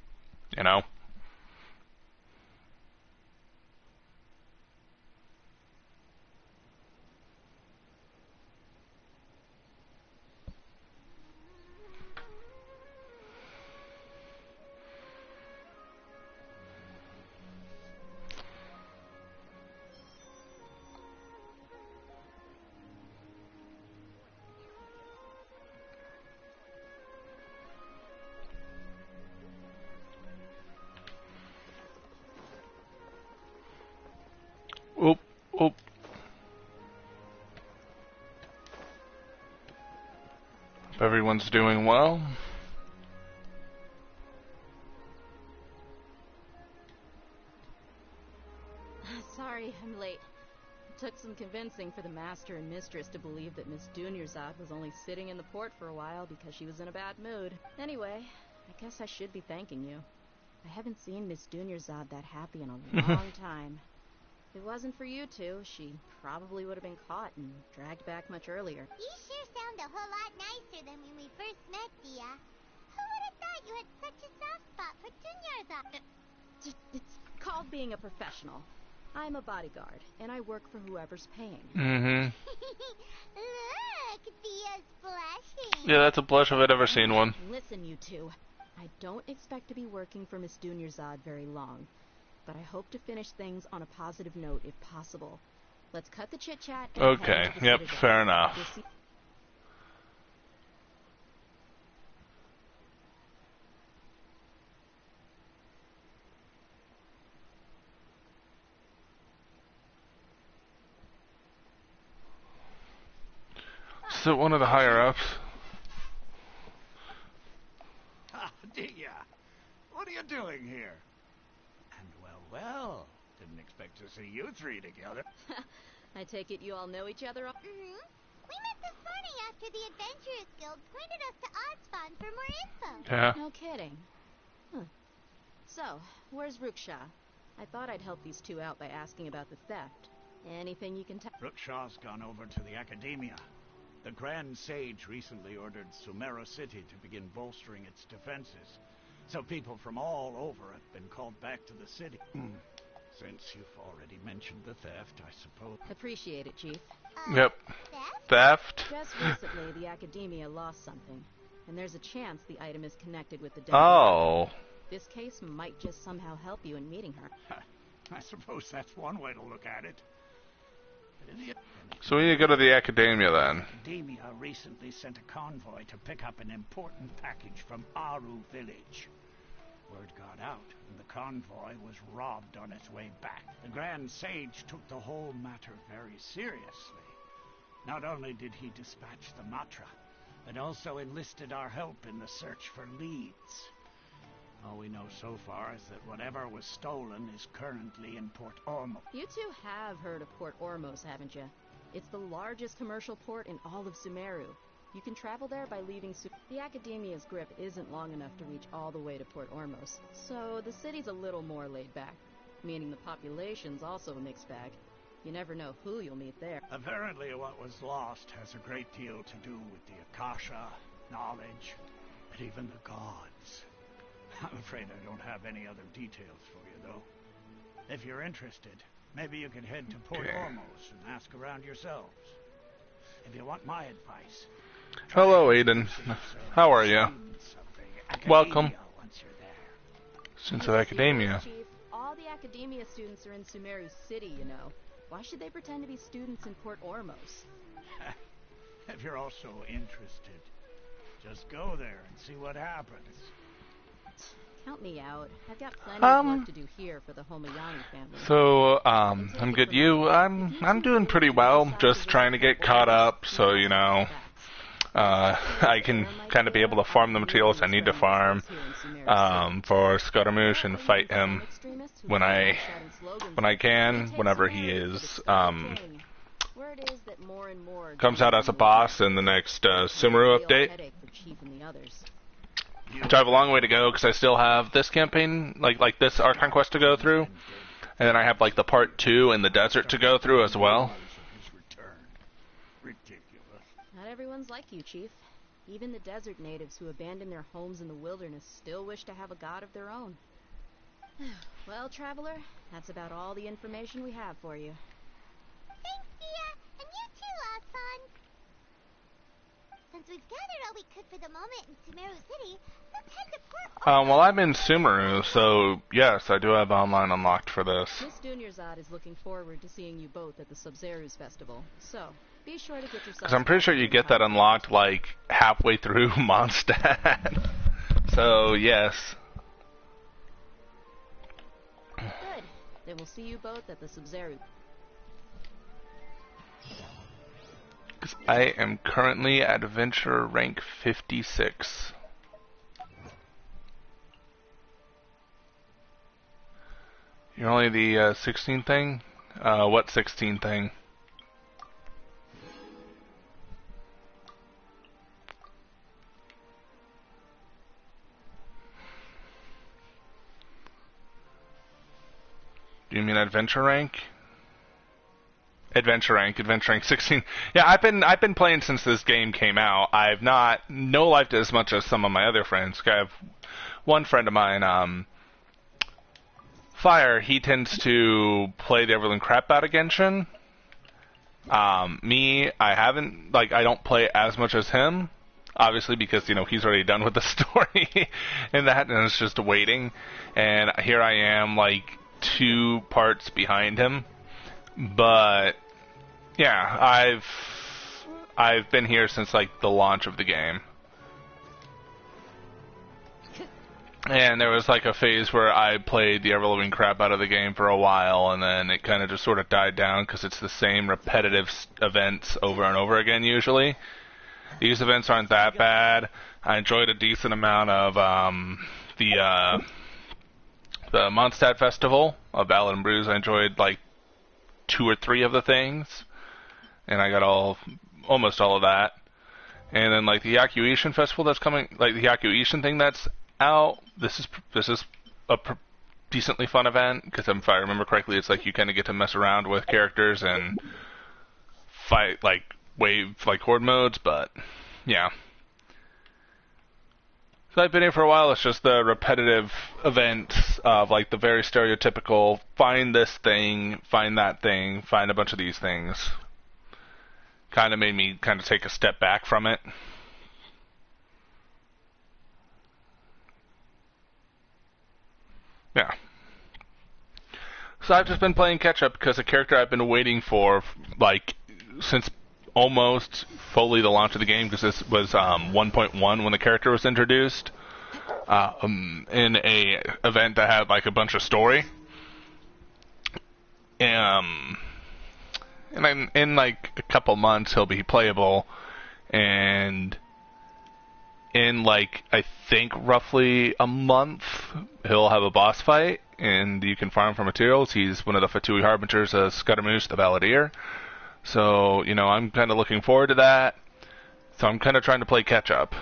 You know? Oop, oop. Hope everyone's doing well. Sorry, I'm late. It took some convincing for the master and mistress to believe that Miss Dunyarzad was only sitting in the port for a while because she was in a bad mood. Anyway, I guess I should be thanking you. I haven't seen Miss Dunyarzad that happy in a long time. If it wasn't for you two, she probably would have been caught and dragged back much earlier. You sure sound a whole lot nicer than when we first met, Thea. Who would have thought you had such a soft spot for Dunyarzad? It's called being a professional. I'm a bodyguard, and I work for whoever's paying. Mm-hmm. Look, Thea's blushing. Yeah, that's a blush if I'd ever seen one. Listen, you two. I don't expect to be working for Miss Dunyarzad very long. but I hope to finish things on a positive note if possible. Let's cut the chit-chat and head Okay, into the yep, citadel. fair enough. We'll see- So one of the higher-ups. Ah, Dia, what are you doing here? And well, didn't expect to see you three together. I take it you all know each other? Mm-hmm. We met this morning after the Adventurers Guild pointed us to Osbon for more info. Yeah. No kidding. Huh. So, where's Rookshaw? I thought I'd help these two out by asking about the theft. Anything you can tell? Rookshaw's gone over to the Academia. The Grand Sage recently ordered Sumeru City to begin bolstering its defenses. So people from all over have been called back to the city. Since you've already mentioned the theft, I suppose... Appreciate it, Chief. Yep. Theft? Just recently, the Academia lost something. And there's a chance the item is connected with the dead. Oh. This case might just somehow help you in meeting her. I suppose that's one way to look at it. So we need to go to the Academia then. Academia recently sent a convoy to pick up an important package from Aru village. Word got out, and the convoy was robbed on its way back. The Grand Sage took the whole matter very seriously. Not only did he dispatch the Matra, but also enlisted our help in the search for leads. All we know so far is that whatever was stolen is currently in Port Ormos. You two have heard of Port Ormos, haven't you? It's the largest commercial port in all of Sumeru. You can travel there by leaving The Academia's grip isn't long enough to reach all the way to Port Ormos, so the city's a little more laid back, meaning the population's also a mixed bag. You never know who you'll meet there. Apparently what was lost has a great deal to do with the Akasha, knowledge, and even the gods. I'm afraid I don't have any other details for you, though. If you're interested, maybe you can head to Port Ormos and ask around yourselves. If you want my advice... Hello, Aiden. How are you? Welcome. Students of Academia. Chief, all the Academia students are in Sumeru City, you know. Why should they pretend to be students in Port Ormos? If you're also interested, just go there and see what happens. Count me out. I've got plenty of work to do here for the Homayani family. So, I'm good. I'm doing pretty well. Just trying to get caught up, so, you know, I can kind of be able to farm the materials I need to farm, for Scaramouche and fight him when I can, whenever he is, comes out as a boss in the next, Sumeru update. Which I have a long way to go because I still have this campaign, like this Archon quest to go through, and then I have like the part 2 in the desert to go through as well. Not everyone's like you, Chief. Even the desert natives who abandon their homes in the wilderness still wish to have a god of their own. Well, Traveler, that's about all the information we have for you. Thanks, Dia, and you too, Aslan. Since we've gathered all we could for the moment in Sumeru City, let's head to Port... Well, I'm in Sumeru, so yes, I do have online unlocked for this. Miss Dunyarzad is looking forward to seeing you both at the Sub-Zeru's festival, so be sure to get yourself... Because I'm pretty sure you get that unlocked, like, halfway through Mondstadt. So, yes. Good. Then we'll see you both at the Sub-Zeru. Because I am currently at Adventure rank 56. You're only the 16 thing? What 16 thing? Do you mean adventure rank? Adventure rank 16. Yeah, I've been playing since this game came out. I've not no-lifed as much as some of my other friends. I have one friend of mine, Fire, he tends to play the Everland crap out of Genshin. Me, I don't play as much as him, obviously because, you know, he's already done with the story and that, and it's just waiting. And here I am, like, 2 parts behind him. But yeah, I've been here since like the launch of the game. And there was like a phase where I played the ever-living crap out of the game for a while, and then it kind of just sort of died down because it's the same repetitive events over and over again usually. These events aren't that bad. I enjoyed a decent amount of the Mondstadt Festival of Ballad and Brews. I enjoyed like 2 or 3 of the things, and I got almost all of that. And then like the Yakuishin Festival that's coming, like the Yakuishin thing that's out. This is a decently fun event because if I remember correctly, it's like you kind of get to mess around with characters and fight like wave like horde modes. But yeah, so I've been here for a while. It's just the repetitive events of like the very stereotypical find this thing, find that thing, find a bunch of these things. Kind of made me kind of take a step back from it. Yeah. So I've just been playing catch up because a character I've been waiting for, like, since almost fully the launch of the game, because this was 1.1 when the character was introduced, in a event that had like a bunch of story. And then in like a couple months he'll be playable, and in like I think roughly a month he'll have a boss fight and you can farm for materials. He's one of the Fatui Harbingers of Scudamoosh the Balladeer. So, you know, I'm kind of looking forward to that. So I'm kind of trying to play catch up.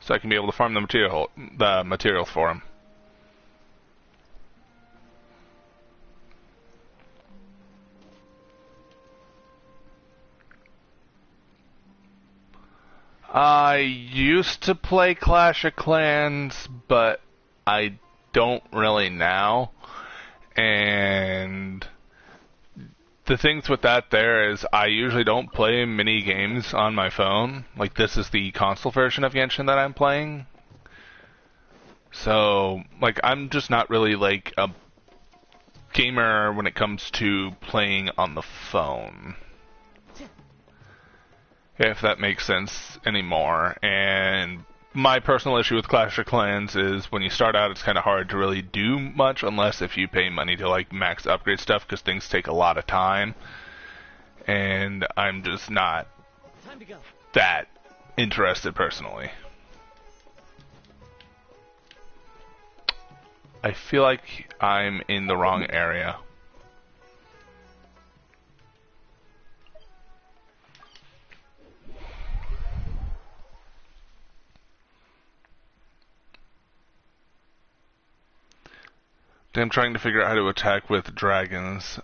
So I can be able to farm the materials for him. I used to play Clash of Clans, but I don't really now. And the things with that there is I usually don't play mini games on my phone. Like, this is the console version of Genshin that I'm playing. So, like, I'm just not really, like, a gamer when it comes to playing on the phone. If that makes sense anymore. And my personal issue with Clash of Clans is when you start out, it's kind of hard to really do much unless if you pay money to like max upgrade stuff, because things take a lot of time. And I'm just not that interested personally. I feel like I'm in the wrong area. I'm trying to figure out how to attack with dragons.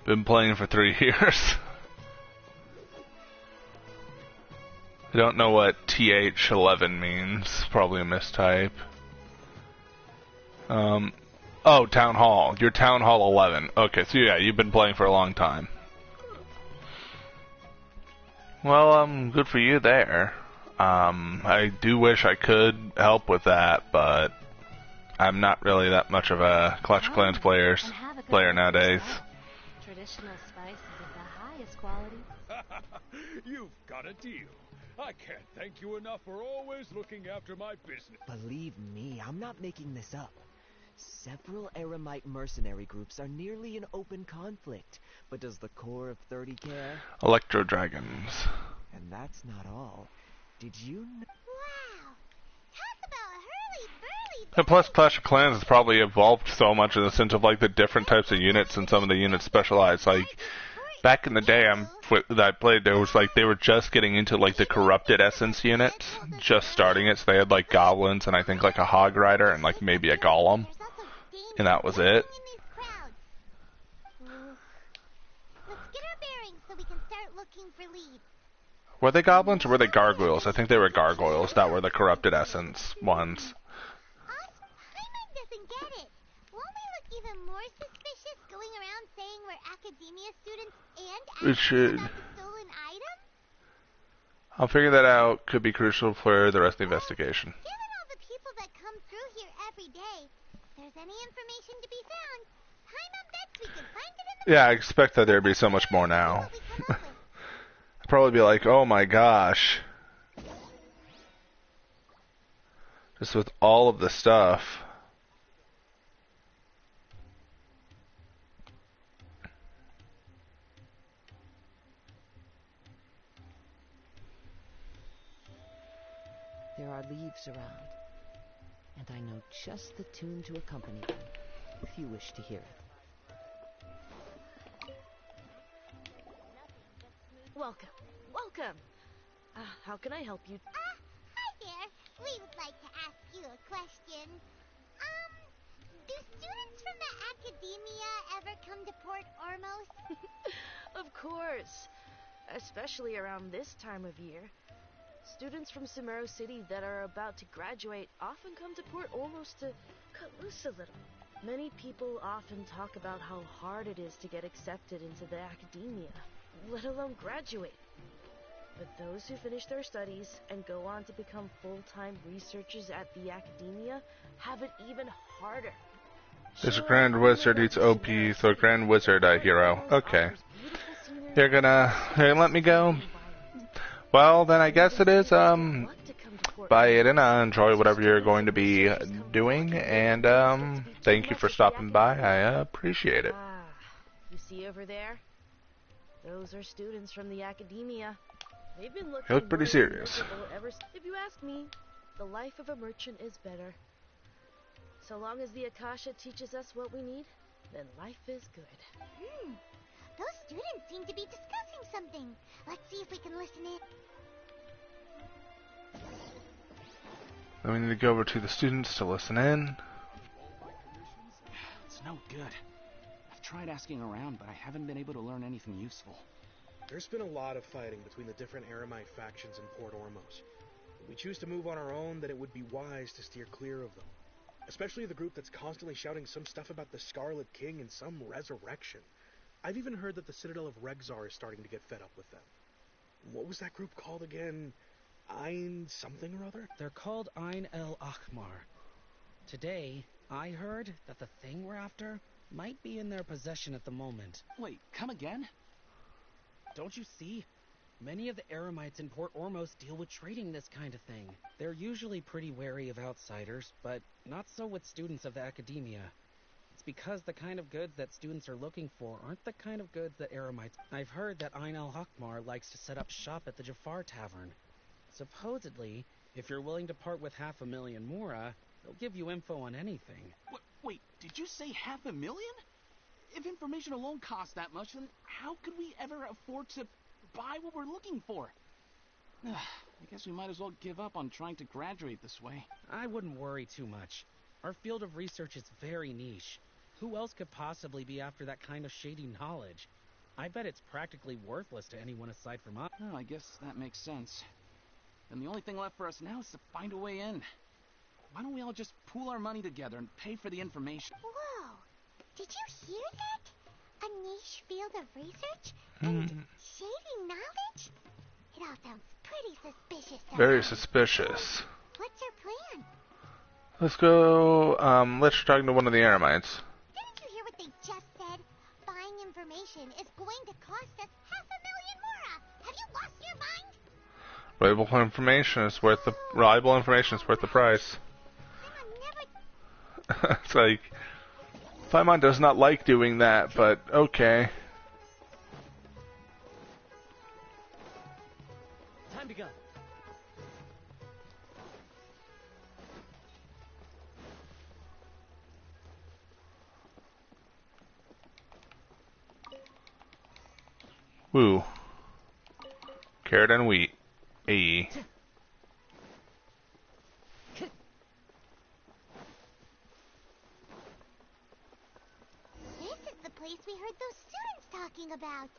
Been playing for 3 years. I don't know what TH11 means. Probably a mistype. Oh, Town Hall. You're Town Hall 11. Okay, so yeah, you've been playing for a long time. Well, good for you there. I do wish I could help with that, but I'm not really that much of a Clash of Clans player nowadays. Traditional spices of the highest quality. You've got a deal. I can't thank you enough for always looking after my business. Believe me, I'm not making this up. Several Eremite mercenary groups are nearly in open conflict, but does the core of 30 care? Electro Dragons. And that's not all. Did you know? Wow! Talk about hurly-burly. And plus, Clash of Clans has probably evolved so much in the sense of like the different types of units, and some of the units specialize. Like back in the day, that I played, there was like they were just getting into like the corrupted essence units, just starting it. So they had like goblins and I think like a hog rider and like maybe a golem, and that was it. Let's get our bearings so we can start looking for leads. Were they goblins or were they gargoyles? I think they were gargoyles that were the corrupted essence ones. Paimon doesn't get it. Won't we look even more suspicious going around saying we're academia students and It should. about the stolen item? I'll figure that out. Could be crucial for the rest of the investigation. Given all the people that come through here every day, if there's any information to be found, Paimon bets we can find it in the Yeah, I expect that there'd be so much more now. I'd probably be like, oh my gosh. Just with all of the stuff. There are leaves around, and I know just the tune to accompany them, if you wish to hear it. Welcome. Welcome. How can I help you? Hi there. We would like to ask you a question. Do students from the academia ever come to Port Ormos? Of course. Especially around this time of year. Students from Sumeru City that are about to graduate often come to Port Ormos to cut loose a little. Many people often talk about how hard it is to get accepted into the academia, let alone graduate. But those who finish their studies and go on to become full-time researchers at the academia have it even harder. There's a Grand Wizard eats OP, so Grand Wizard hero. Okay. You're gonna let me go? Well, then I guess it is, bye Aiden, enjoy whatever you're going to be doing, and, thank you for stopping by, I appreciate it. You see over there? Those are students from the academia. They've been looking You look pretty serious. If you ask me, the life of a merchant is better. So long as the Akasha teaches us what we need, then life is good. Those students seem to be discussing something. Let's see if we can listen in. Then we need to go over to the students to listen in. It's no good. I've tried asking around, but I haven't been able to learn anything useful. There's been a lot of fighting between the different Eremite factions in Port Ormos. If we choose to move on our own, then it would be wise to steer clear of them. Especially the group that's constantly shouting some stuff about the Scarlet King and some resurrection. I've even heard that the Citadel of Regzar is starting to get fed up with them. What was that group called again? Ein something or other? They're called Ein El Akhmar. Today, I heard that the thing we're after might be in their possession at the moment. Wait, come again? Don't you see? Many of the Eremites in Port Ormos deal with trading this kind of thing. They're usually pretty wary of outsiders, but not so with students of the academia. It's because the kind of goods that students are looking for aren't the kind of goods that Eremites... I've heard that Ein El Hakmar likes to set up shop at the Jafar Tavern. Supposedly, if you're willing to part with 500,000 Mora, they'll give you info on anything. Wait, did you say 500,000? If information alone costs that much, then how could we ever afford to buy what we're looking for? I guess we might as well give up on trying to graduate this way. I wouldn't worry too much. Our field of research is very niche. Who else could possibly be after that kind of shady knowledge? I bet it's practically worthless to anyone aside from us. Well, I guess that makes sense. And the only thing left for us now is to find a way in. Why don't we all just pool our money together and pay for the information? Whoa! Did you hear that? A niche field of research? And shady knowledge? It all sounds pretty suspicious. Very suspicious. What's your plan? Let's go, let's try talking to one of the Eremites. Didn't you hear what they just said? Buying information is going to cost us 500,000 Mora! Have you lost your mind? Reliable information is worth the price. It's like, Paimon does not like doing that, but okay. Time to go. Woo. Carrot and wheat. Ayy. This is the place we heard those students talking about.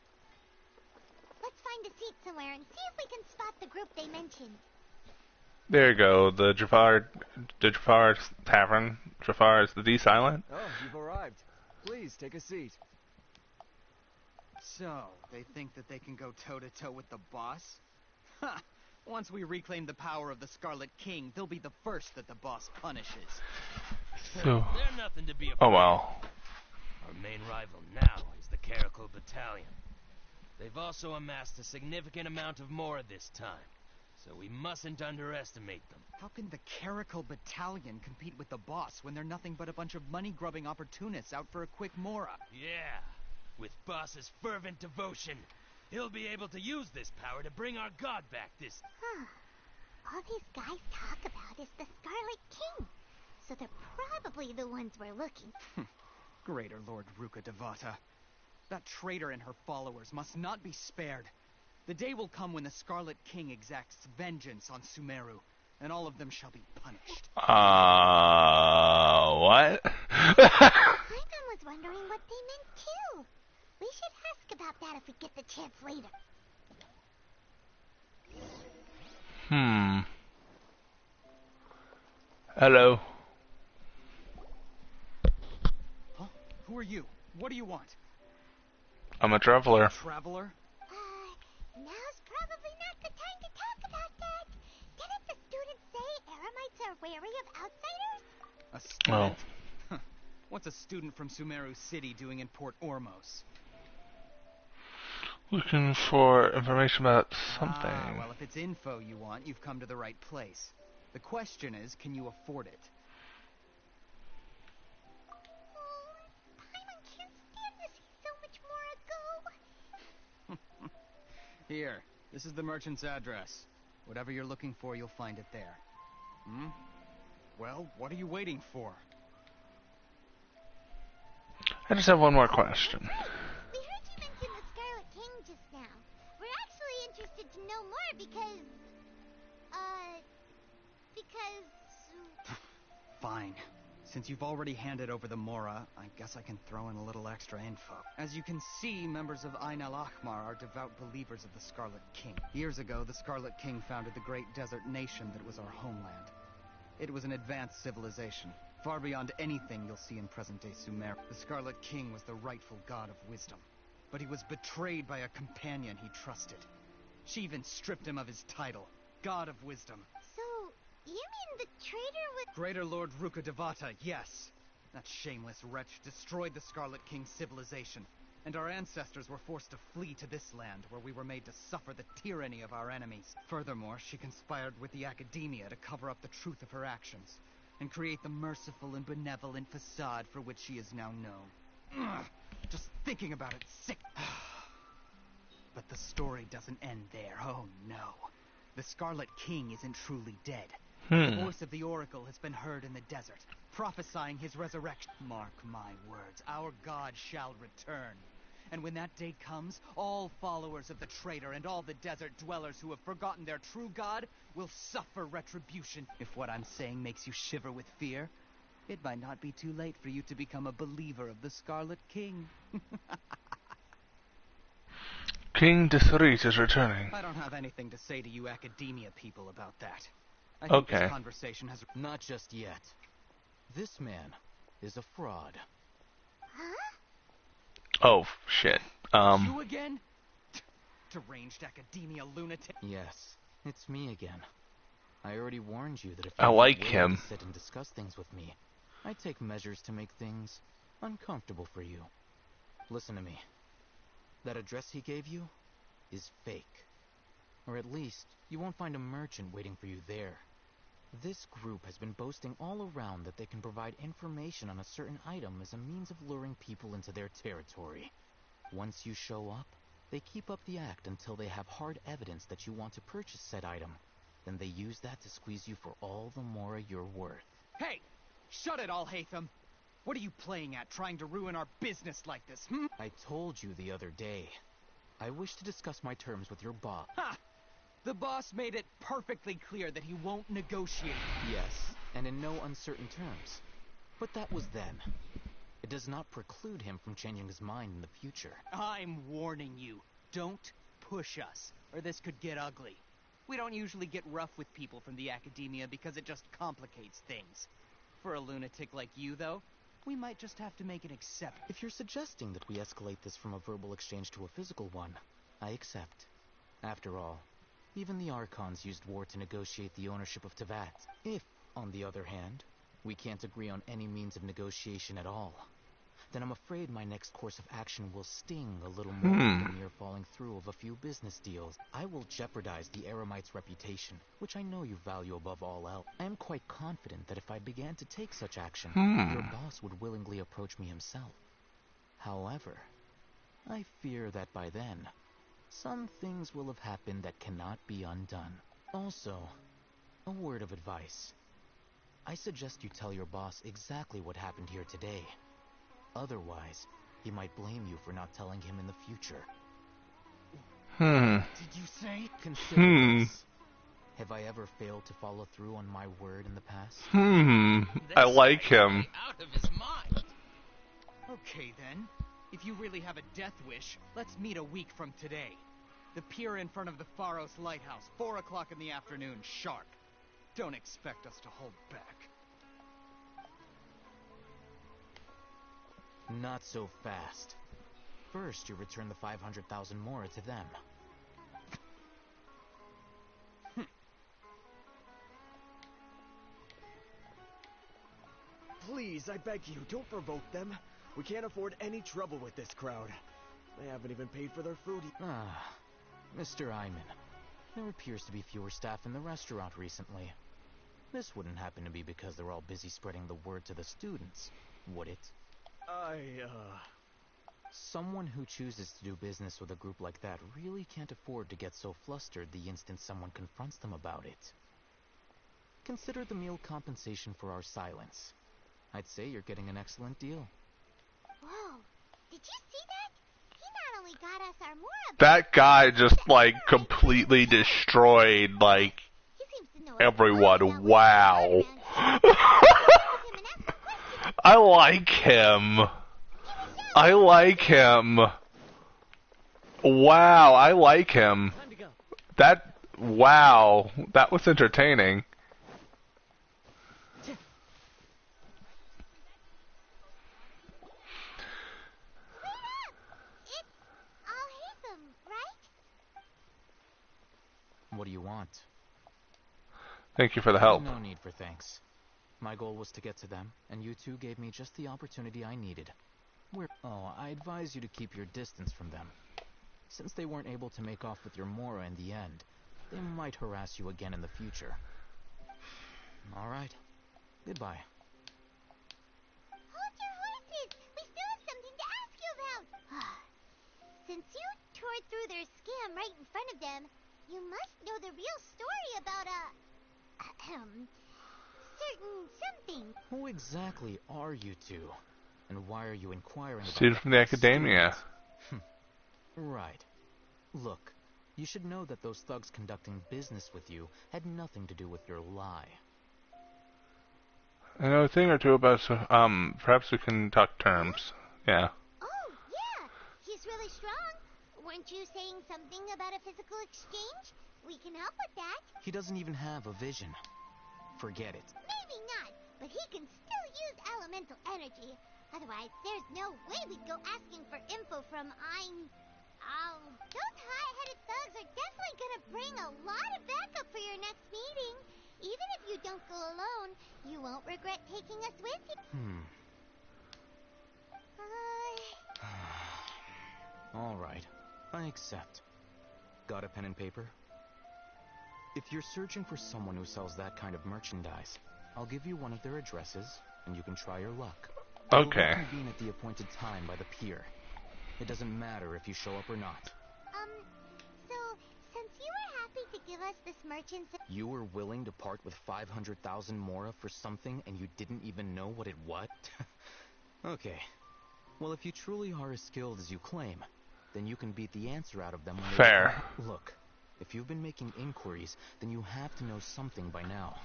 Let's find a seat somewhere and see if we can spot the group they mentioned. There you go, the Jafar Tavern. Jafar, is the D silent? Oh, you've arrived. Please, take a seat. So, they think that they can go toe-to-toe with the boss? Ha! Once we reclaim the power of the Scarlet King, they'll be the first that the boss punishes. So, They're nothing to be afraid oh well. of. Our main rival now is the Caracal Battalion. They've also amassed a significant amount of Mora this time, so we mustn't underestimate them. How can the Caracal Battalion compete with the boss when they're nothing but a bunch of money-grubbing opportunists out for a quick Mora? Yeah, with Boss's fervent devotion, he'll be able to use this power to bring our god back this... All these guys talk about is the Scarlet King, so they're probably the ones we're looking. Greater Lord Ruka Devata. That traitor and her followers must not be spared. The day will come when the Scarlet King exacts vengeance on Sumeru, and all of them shall be punished. What? Paimon was wondering what they meant too. We should ask about that if we get the chance later. Hello. Huh? Who are you? What do you want? I'm a traveler. Traveler? Now's probably not the time to talk about that. Didn't the students say Eremites are wary of outsiders? A student? Oh. What's a student from Sumeru City doing in Port Ormos? Looking for information about something. Well, if it's info you want, you've come to the right place. The question is, can you afford it? Paimon can't stand to see so much more go. Here, this is the merchant's address. Whatever you're looking for, you'll find it there. Well, what are you waiting for? I just have one more question. We heard you mention the Scarlet King just now. We're actually interested to know more because... Fine. Since you've already handed over the Mora, I guess I can throw in a little extra info. As you can see, members of Ain al-Ahmar are devout believers of the Scarlet King. Years ago, the Scarlet King founded the great desert nation that was our homeland. It was an advanced civilization, far beyond anything you'll see in present-day Sumeru. The Scarlet King was the rightful god of wisdom, but he was betrayed by a companion he trusted. She even stripped him of his title, God of Wisdom. So, you mean the traitor with... Greater Lord Ruka Devata, yes. That shameless wretch destroyed the Scarlet King's civilization, and our ancestors were forced to flee to this land, where we were made to suffer the tyranny of our enemies. Furthermore, she conspired with the Academia to cover up the truth of her actions, and create the merciful and benevolent facade for which she is now known. Ugh, just thinking about it, sick. But the story doesn't end there, oh no. The Scarlet King isn't truly dead. The voice of the Oracle has been heard in the desert, prophesying his resurrection. Mark my words, our god shall return. And when that day comes, all followers of the traitor and all the desert dwellers who have forgotten their true god will suffer retribution. If what I'm saying makes you shiver with fear, it might not be too late for you to become a believer of the Scarlet King. King Desrit is returning. I don't have anything to say to you Academia people about that. I think this conversation has... Not just yet. This man is a fraud. Huh? Oh, shit. You again? Deranged Academia lunatic. Yes, it's me again. I already warned you that if I you like weren't him. willing to sit and discuss things with me, I'd take measures to make things uncomfortable for you. Listen to me. That address he gave you is fake. Or at least, you won't find a merchant waiting for you there. This group has been boasting all around that they can provide information on a certain item as a means of luring people into their territory. Once you show up, they keep up the act until they have hard evidence that you want to purchase said item. Then they use that to squeeze you for all the Mora you're worth. Hey! Shut it all, Hatham! What are you playing at, trying to ruin our business like this, I told you the other day. I wish to discuss my terms with your boss. Ha! The boss made it perfectly clear that he won't negotiate. Yes, and in no uncertain terms. But that was then. It does not preclude him from changing his mind in the future. I'm warning you. Don't push us, or this could get ugly. We don't usually get rough with people from the Academia because it just complicates things. For a lunatic like you, though, we might just have to make an exception. If you're suggesting that we escalate this from a verbal exchange to a physical one, I accept. After all, Even the Archons used war to negotiate the ownership of Tevat. If, on the other hand, we can't agree on any means of negotiation at all, then I'm afraid my next course of action will sting a little more than the mere falling through of a few business deals. I will jeopardize the Eremite's reputation, which I know you value above all else. I am quite confident that if I began to take such action, your boss would willingly approach me himself. However, I fear that by then, some things will have happened that cannot be undone. Also, a word of advice. I suggest you tell your boss exactly what happened here today. Otherwise, he might blame you for not telling him in the future. Did you say? Consider this. Have I ever failed to follow through on my word in the past? I like him. Out of his mind. Okay then. If you really have a death wish, let's meet a week from today. The pier in front of the Pharos Lighthouse, 4 o'clock in the afternoon, sharp. Don't expect us to hold back. Not so fast. First, you return the 500,000 mora to them. Please, I beg you, don't provoke them. We can't afford any trouble with this crowd. They haven't even paid for their food. Mr. Iman, there appears to be fewer staff in the restaurant recently. This wouldn't happen to be because they're all busy spreading the word to the students, would it? Someone who chooses to do business with a group like that really can't afford to get so flustered the instant someone confronts them about it. Consider the meal compensation for our silence. I'd say you're getting an excellent deal. Whoa, did you see that? He not only got us our Mora, That guy just, like, completely destroyed, like, everyone. Wow. I like him. I like him. Wow, I like him. Wow, that was entertaining. What do you want? Thank you for the help. No need for thanks. My goal was to get to them, and you two gave me just the opportunity I needed. I advise you to keep your distance from them. Since they weren't able to make off with your Mora in the end, they might harass you again in the future. Alright. Goodbye. Hold your horses! We still have something to ask you about! Since you tore through their scam right in front of them, you must know the real story about certain something. Who exactly are you two? And why are you inquiring about Student from the academia. Right. Look, you should know that those thugs conducting business with you had nothing to do with your lie. I know a thing or two about, perhaps we can talk terms. Yeah. Oh, yeah! He's really strong. Weren't you saying something about a physical exchange? We can help with that. He doesn't even have a vision. Forget it. Maybe not, but he can still use elemental energy. Otherwise, there's no way we'd go asking for info from those high-headed thugs are definitely gonna bring a lot of backup for your next meeting. Even if you don't go alone, you won't regret taking us with you. Alright, I accept. Got a pen and paper? If you're searching for someone who sells that kind of merchandise, I'll give you one of their addresses, and you can try your luck. Okay. We'll convene at the appointed time by the pier. It doesn't matter if you show up or not. So, since you were happy to give us this merchant... You were willing to part with 500,000 mora for something and you didn't even know what it was? Okay. Well, if you truly are as skilled as you claim, then you can beat the answer out of them when Fair. Look, if you've been making inquiries, then you have to know something by now.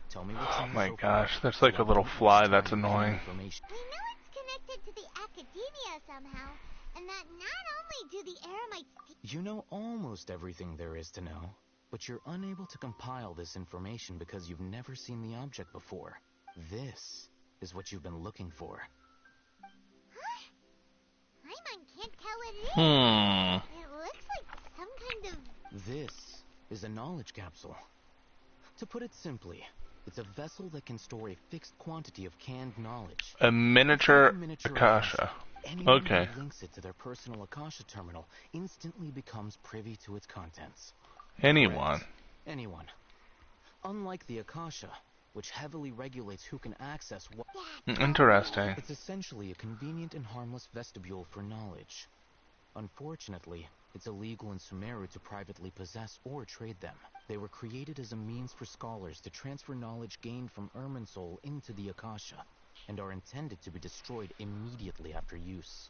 Tell me what Oh my gosh, that's like a little fly, that's annoying. We know it's connected to the academia somehow, and that not only do the Eremites... You know almost everything there is to know, but you're unable to compile this information because you've never seen the object before. This is what you've been looking for. Huh? Paimon can't tell what it is. It looks like some kind of... This is a knowledge capsule. To put it simply, it's a vessel that can store a fixed quantity of canned knowledge. A miniature Akasha. Akasha. Anyone Okay. who links it to their personal Akasha terminal instantly becomes privy to its contents. Anyone. Correct. Anyone. Unlike the Akasha, which heavily regulates who can access what. Interesting. It's essentially a convenient and harmless vestibule for knowledge. Unfortunately, it's illegal in Sumeru to privately possess or trade them. They were created as a means for scholars to transfer knowledge gained from Irminsul into the Akasha, and are intended to be destroyed immediately after use.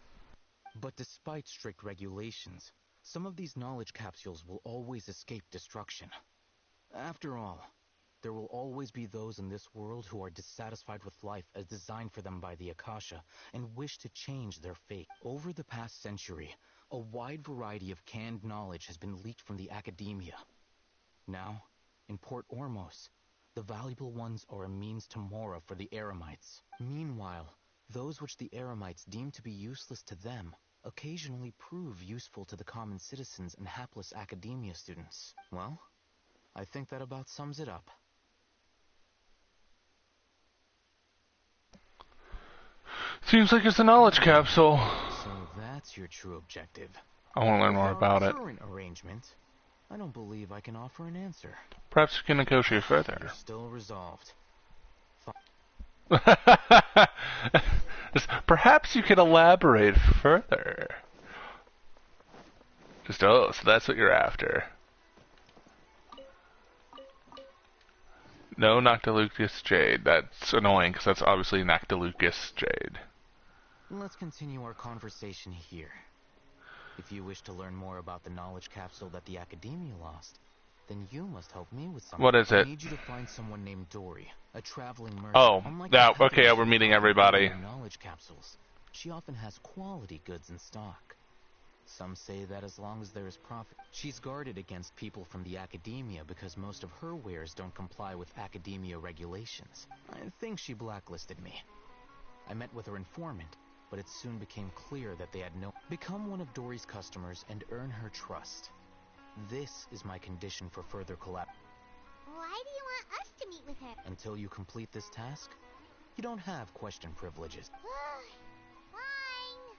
But despite strict regulations, some of these knowledge capsules will always escape destruction. After all, there will always be those in this world who are dissatisfied with life as designed for them by the Akasha and wish to change their fate. Over the past century, a wide variety of canned knowledge has been leaked from the academia. Now, in Port Ormos, the valuable ones are a means to mora for the Eremites. Meanwhile, those which the Eremites deem to be useless to them occasionally prove useful to the common citizens and hapless academia students. Well, I think that about sums it up. Seems like it's a knowledge capsule. So that's your true objective. I want to learn more about it. Current arrangement, I don't believe I can offer an answer. Perhaps we can negotiate further. You're still resolved. Perhaps you can elaborate further. Just, oh, so that's what you're after. No Noctilucus Jade. That's annoying, because that's obviously Noctilucus Jade. Let's continue our conversation here. If you wish to learn more about the knowledge capsule that the Academia lost, then you must help me with something. What is it? I need you to find someone named Dory, a traveling merchant. Oh, Unlike that, the okay, Academia we're meeting everybody. knowledge capsules, she often has quality goods in stock. Some say that as long as there is profit. She's guarded against people from the Academia because most of her wares don't comply with Academia regulations. I think she blacklisted me. I met with her informant, but it soon became clear that they had no... Become one of Dory's customers and earn her trust. This is my condition for further collab. Why do you want us to meet with her? Until you complete this task, you don't have question privileges. Fine.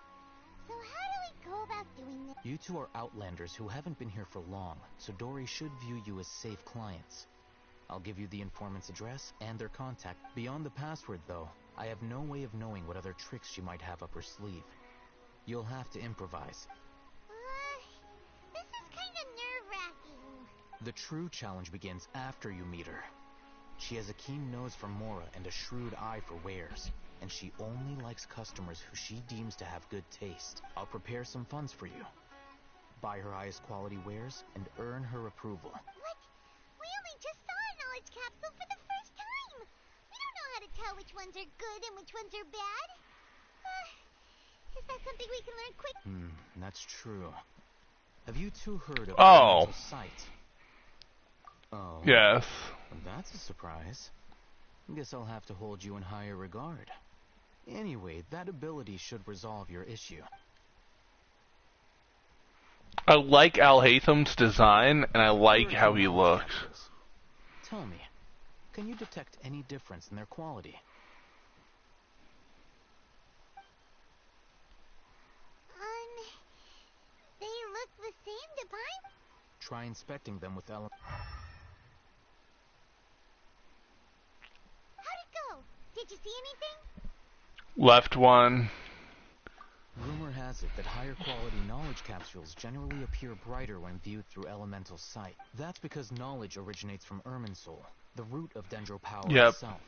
So how do we go about doing this? You two are outlanders who haven't been here for long, so Dory should view you as safe clients. I'll give you the informant's address and their contact. Beyond the password, though, I have no way of knowing what other tricks she might have up her sleeve. You'll have to improvise. This is kind of nerve-wracking. The true challenge begins after you meet her. She has a keen nose for mora and a shrewd eye for wares, and she only likes customers who she deems to have good taste. I'll prepare some funds for you. Buy her highest quality wares and earn her approval. What? We only just saw a knowledge capsule for the first time. We don't know how to tell which ones are good and which ones are bad. Is that something we can learn quick? That's true. Have you two heard of Oh. Elemental Sight? Oh. Yes. That's a surprise. Guess I'll have to hold you in higher regard. Anyway, that ability should resolve your issue. I like Al-Haytham's design, and I like how he looks. Tell me, can you detect any difference in their quality? They look the same to mine. Try inspecting them with How'd it go? Did you see anything? Left one. Rumor has it that higher quality knowledge capsules generally appear brighter when viewed through elemental sight. That's because knowledge originates from Irminsul, the root of Dendro power itself.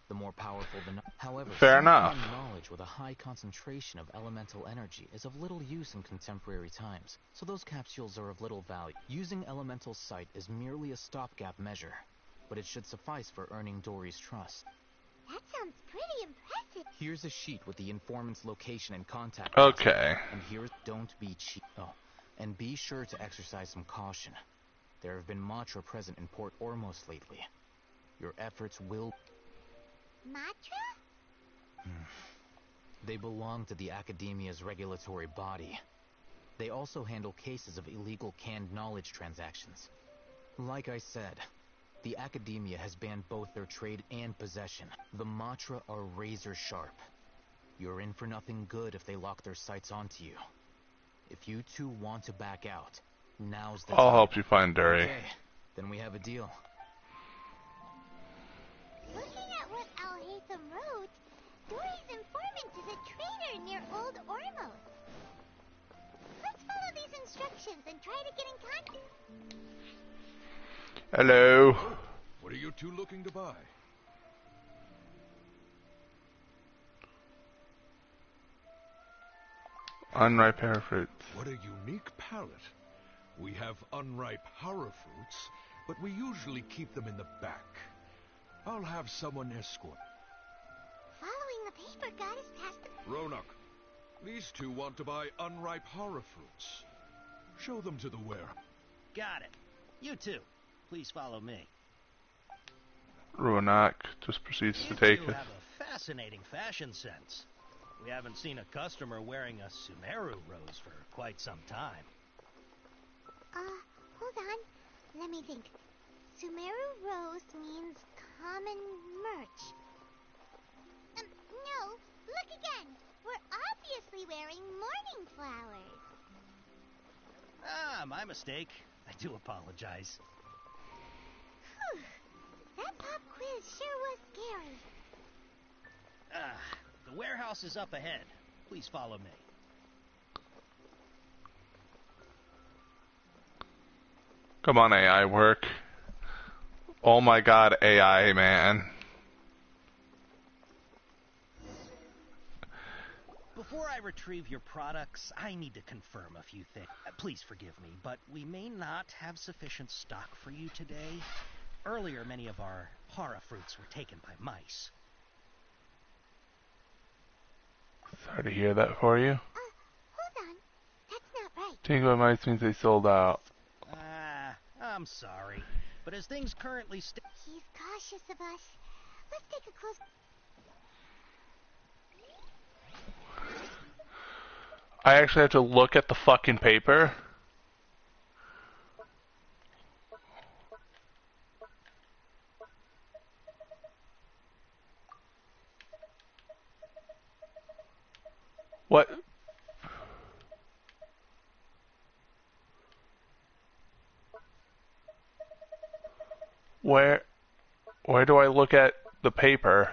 The more powerful the However, fair enough. Knowledge with a high concentration of elemental energy is of little use in contemporary times, so those capsules are of little value. Using elemental sight is merely a stopgap measure, but it should suffice for earning Dory's trust. That sounds pretty impressive. Here's a sheet with the informant's location and contact. Okay. And here's don't be cheap. Oh, and be sure to exercise some caution. There have been Matra present in Port Ormos lately. Your efforts will... Matra? They belong to the Academia's regulatory body. They also handle cases of illegal canned knowledge transactions. Like I said, the Academia has banned both their trade and possession. The Matra are razor sharp. You're in for nothing good if they lock their sights onto you. If you two want to back out, now's the time. I'll help you find Dury. Okay, then we have a deal. Looking at what Alhaitham wrote, Dory's informant is a trader near Old Ormos. Let's follow these instructions and try to get in contact. Hello. Oh, what are you two looking to buy? Unripe pear fruits. What a unique palate. We have unripe hara fruits, but we usually keep them in the back. I'll have someone escort. Following the paper goddess past the... Ronak, these two want to buy unripe hara fruits. Show them to the warehouse. Got it. You two, please follow me. Ruanak just proceeds to You take two it. have a fascinating fashion sense. We haven't seen a customer wearing a Sumeru rose for quite some time. Hold on. Let me think. Sumeru rose means common merch. No, look again. We're obviously wearing morning flowers. Ah, my mistake. I do apologize. Whew. That pop quiz sure was scary. The warehouse is up ahead. Please follow me. Come on, AI, work. Oh my god, AI, man. Before I retrieve your products, I need to confirm a few things. Please forgive me, but we may not have sufficient stock for you today. Earlier, many of our hara fruits were taken by mice. Sorry to hear that for you. Hold on. That's not right. Taking by mice means they sold out. I'm sorry. But as things currently stand... He's cautious of us. Let's take a close... I actually have to look at the fucking paper. What? Where do I look at the paper?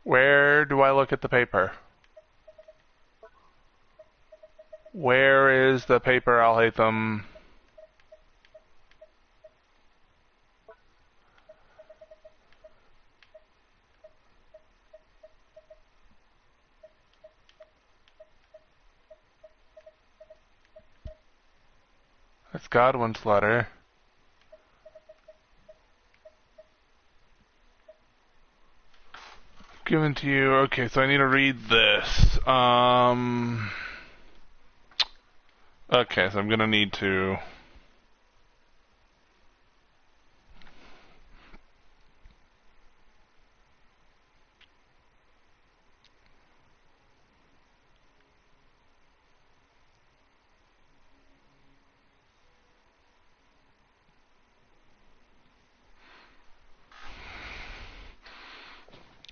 Where do I look at the paper? Where is the paper, Alhaitham? That's Godwin's letter. Given to you. Okay, so I need to read this. Okay, so I'm gonna need to...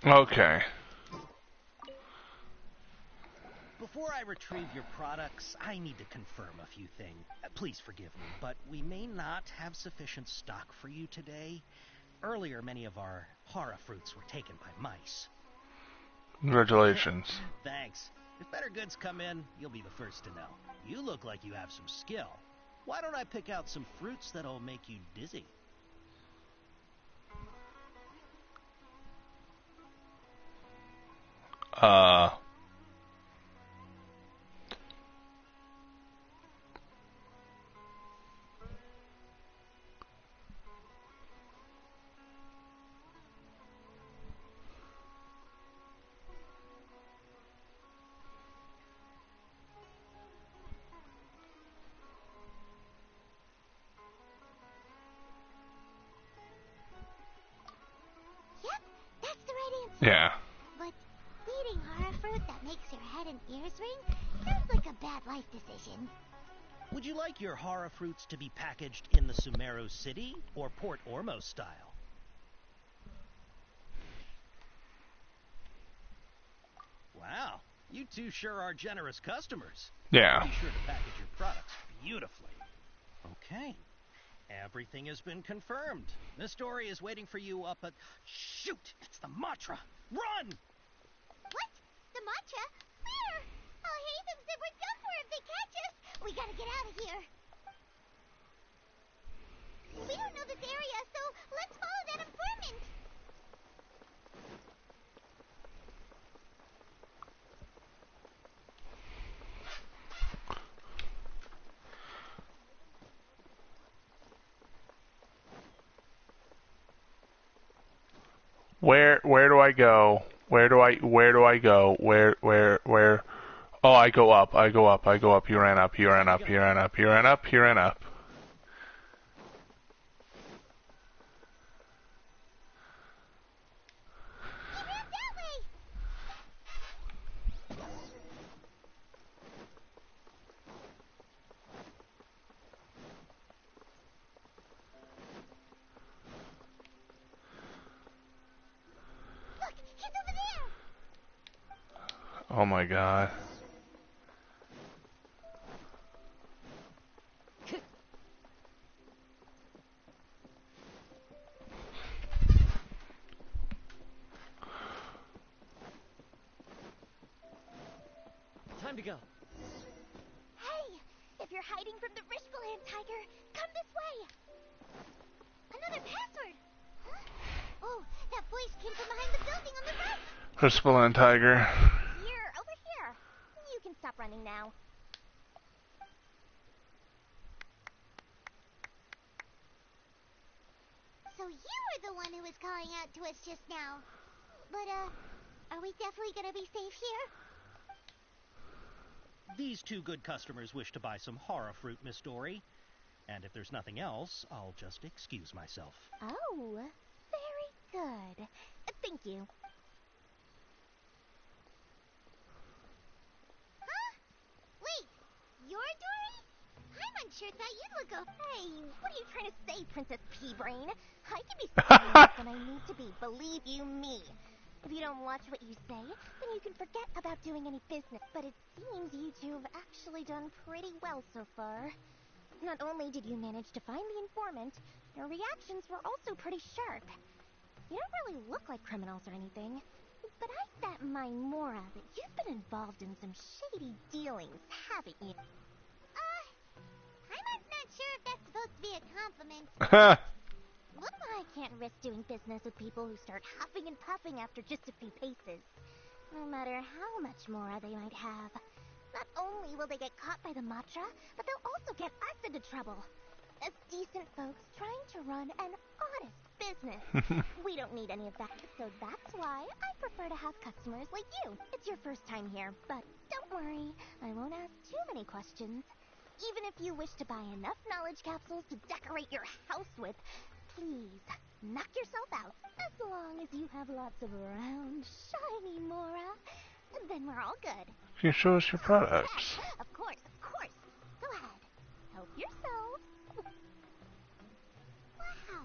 Okay. Before I retrieve your products, I need to confirm a few things. Please forgive me, but we may not have sufficient stock for you today. Earlier, many of our hara fruits were taken by mice. Congratulations. Thanks. If better goods come in, you'll be the first to know. You look like you have some skill. Why don't I pick out some fruits that'll make you dizzy? Yep, that's the right answer. Yeah. But eating hara fruit that makes your head and ears ring sounds like a bad life decision. Would you like your horror fruits to be packaged in the Sumeru City or Port Ormo style? Wow, you two sure are generous customers. Yeah. Be sure to package your products beautifully. Okay. Everything has been confirmed. Miss Dory is waiting for you up at... Shoot! It's the Matra! Run! What? The Mantra? Where? Oh, Haven said we're done for if they catch us. We gotta get out of here. We don't know this area, so let's follow that informant. Where do I go? Where do I go? Where? Oh, I go up. You ran up. You ran up. You ran up. Look, he's over there. Oh my god. Time to go. Hey, if you're hiding from the Rishbaland tiger, come this way. Another password. Huh? Oh, that voice came from behind the building on the right. Crispal and Tiger. Here, over here. You can stop running now. So you were the one who was calling out to us just now. But, are we definitely gonna be safe here? These two good customers wish to buy some horror fruit, Miss Dory. And if there's nothing else, I'll just excuse myself. Oh, very good. Thank you. Huh? Wait, you're Dory? I'm unsure thought you'd look Hey, what are you trying to say, Princess Pea-Brain? I can be serious when I need to be, believe you me. If you don't watch what you say, then you can forget about doing any business. But it seems you two have actually done pretty well so far. Not only did you manage to find the informant, your reactions were also pretty sharp. You don't really look like criminals or anything, but I bet my Mora that you've been involved in some shady dealings, haven't you? I'm not sure if that's supposed to be a compliment. Well, I can't risk doing business with people who start huffing and puffing after just a few paces. No matter how much Mora they might have. Not only will they get caught by the Matra, but they'll also get us into trouble. As decent folks trying to run an honest business. We don't need any of that, so that's why I prefer to have customers like you. It's your first time here, but don't worry, I won't ask too many questions. Even if you wish to buy enough knowledge capsules to decorate your house with, please, knock yourself out. As long as you have lots of round, shiny Mora, then we're all good. You show us your products. Of course, of course. Go ahead. Help yourself. Wow,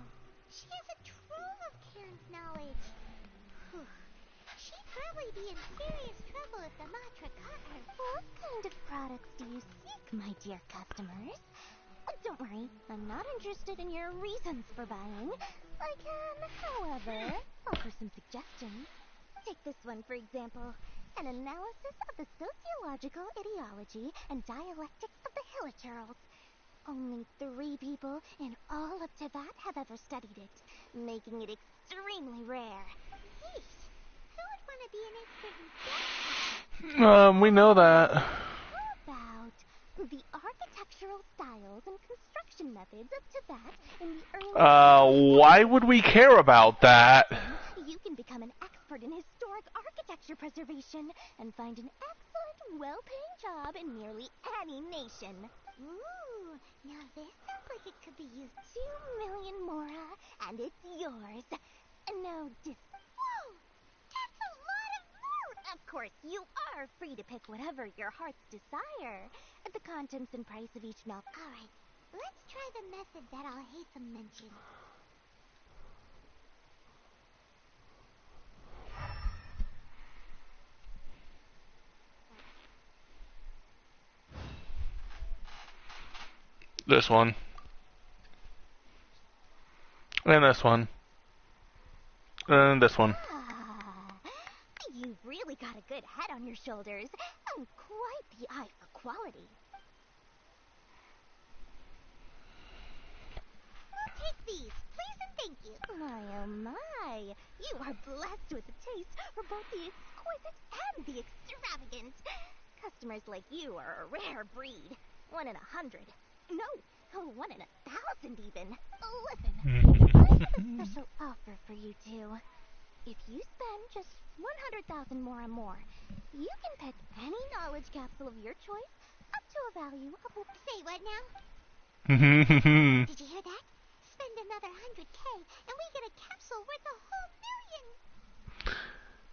she has a trove of Karen's knowledge. Whew. She'd probably be in serious trouble if the Matra caught her. What kind of products do you seek, my dear customers? Don't worry, I'm not interested in your reasons for buying. I can, however, offer some suggestions. Take this one, for example. An analysis of the sociological ideology and dialectics of the Hilichurls. Only 3 people in all of Teyvat have ever studied it, making it extremely rare. Yeesh, who would want to be an expert in that? We know that. How about the architectural styles and construction methods of Teyvat in the early... Why would we care about that? You can become an expert in historic architecture preservation and find an excellent, well-paying job in nearly any nation. Ooh, now this sounds like it could be used. 2 million Mora, and it's yours. No Whoa! That's a lot of Mora! Of course, You are free to pick whatever your heart's desire. The contents and price of each milk. Alright, let's try the method that Al-Haytham mentioned. This one. And this one. And this one. You've really got a good head on your shoulders, and quite the eye for quality. We'll take these, please and thank you. My oh my, you are blessed with a taste for both the exquisite and the extravagant. Customers like you are a rare breed. 1 in 100. No, 1 in 1,000 even. Listen, I have a special offer for you two. If you spend just 100,000 more and more, you can pick any knowledge capsule of your choice up to a value of... Say what now? Did you hear that? Spend another 100K and we get a capsule worth a whole million!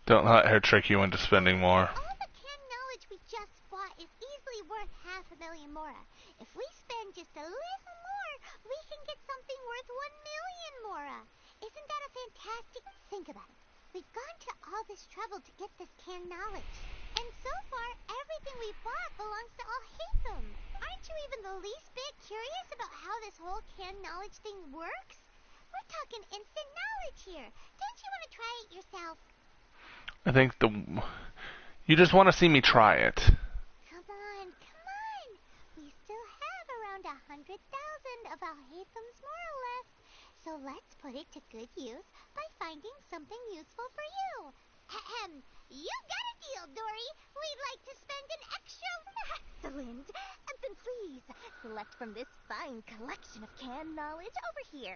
Don't let her trick you into spending more. All the canned knowledge we just bought is easily worth 500,000 mora. If we spend just a little more, we can get something worth 1,000,000 mora. Isn't that a fantastic... Think about it. We've gone to all this trouble to get this canned knowledge. And so far, everything we bought belongs to Al-Haytham. Aren't you even the least bit curious about how this whole canned knowledge thing works? We're talking instant knowledge here. Don't you want to try it yourself? I think you just want to see me try it. Come on. We still have around 100,000 of Al-Haytham's mora left. So let's put it to good use by finding something useful for you. Ahem. You got a deal, Dory. We'd like to spend an extra... Excellent. Then please, select from this fine collection of canned knowledge over here.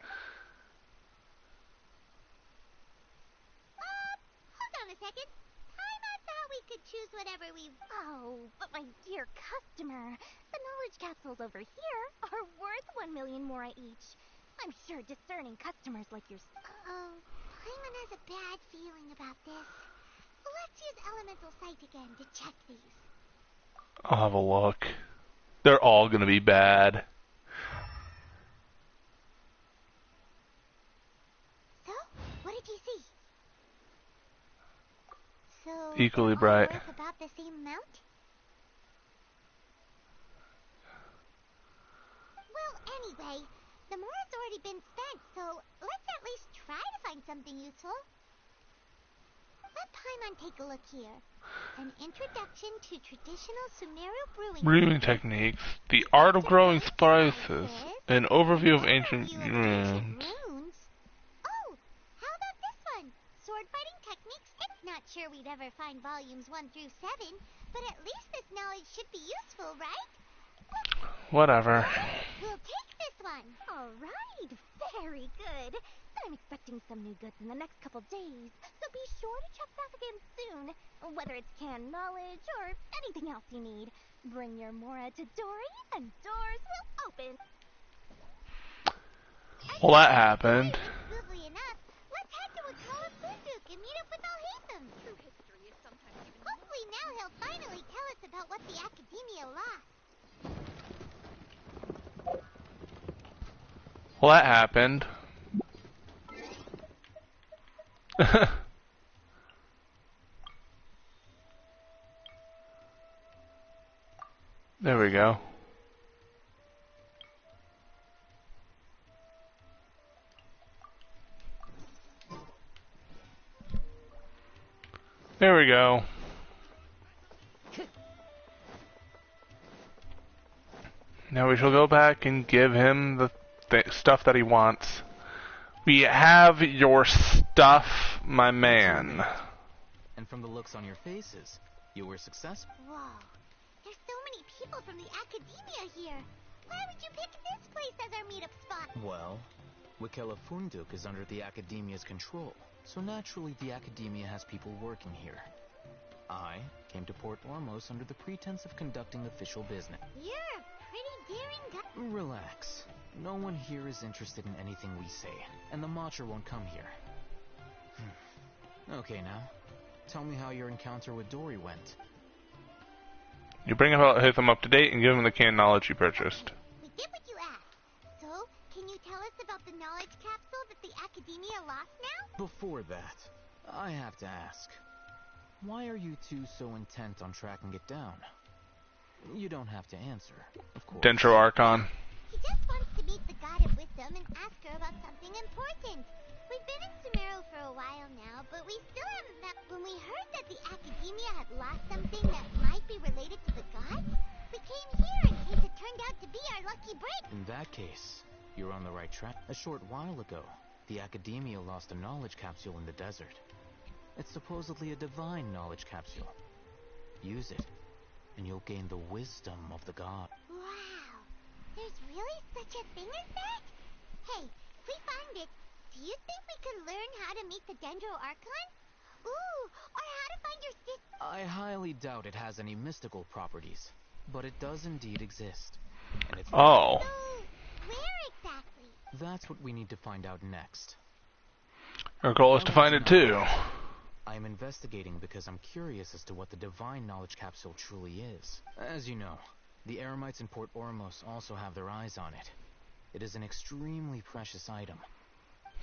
Hold on a second. I thought we could choose whatever we... Oh, but my dear customer, the knowledge capsules over here are worth 1,000,000 mora each. I'm sure discerning customers like yourself... Uh-oh. Paimon has a bad feeling about this. Let's use Elemental Sight again to check these. I'll have a look. They're all gonna be bad. So, what did you see? So, Equally they're bright. all worth about the same amount? Well, anyway, the mora's already been spent, so let's at least try to find something useful. Let Paimon take a look here. An introduction to traditional Sumeru Brewing techniques, the art of growing spices, an overview of ancient runes. Oh, how about this one? Sword fighting techniques? It's not sure we'd ever find volumes 1 through 7, but at least this knowledge should be useful, right? Whatever. We'll take this one. All right, very good. I'm expecting some new goods in the next couple days, so be sure to check back again soon. Whether it's canned knowledge or anything else you need, bring your mora to Dory and doors will open. Well, that happened. Smoothly enough, let's head to Wakala Funduk and meet up with Al-Haytham. Hopefully now he'll finally tell us about what the Academia lost. Well, that happened. There we go. There we go. Now we shall go back and give him the stuff that he wants. We have your stuff, my man. And from the looks on your faces, you were successful. Whoa, there's so many people from the Academia here. Why would you pick this place as our meetup spot? Well, Wakela Funduk is under the Academia's control, so naturally the Academia has people working here. I came to Port Ormos under the pretense of conducting official business. You're a pretty daring guy. Relax. No one here is interested in anything we say, and the Matcher won't come here. Okay now, Tell me how your encounter with Dory went. You bring him up to date and give him the canned knowledge you purchased. We did what you asked. So, can you tell us about the knowledge capsule that the Academia lost now? Before that, I have to ask. Why are you two so intent on tracking it down? You don't have to answer, of course. Dendro Archon. He just wants to meet the God of Wisdom and ask her about something important. We've been in Sumeru for a while now, but we still haven't met. When we heard that the Academia had lost something that might be related to the gods, we came here in case it turned out to be our lucky break. In that case, you're on the right track. A short while ago, the Academia lost a knowledge capsule in the desert. It's supposedly a divine knowledge capsule. Use it, and you'll gain the wisdom of the god. Wow, there's really such a thing as that? Hey, if we find it, do you think we could learn how to meet the Dendro Archon? Ooh, or how to find your sister? I highly doubt it has any mystical properties, but it does indeed exist. And it's Oh. So, where exactly? That's what we need to find out next. Our goal is to find it too. I'm investigating because I'm curious as to what the divine knowledge capsule truly is. As you know, the Eremites in Port Ormos also have their eyes on it. It is an extremely precious item.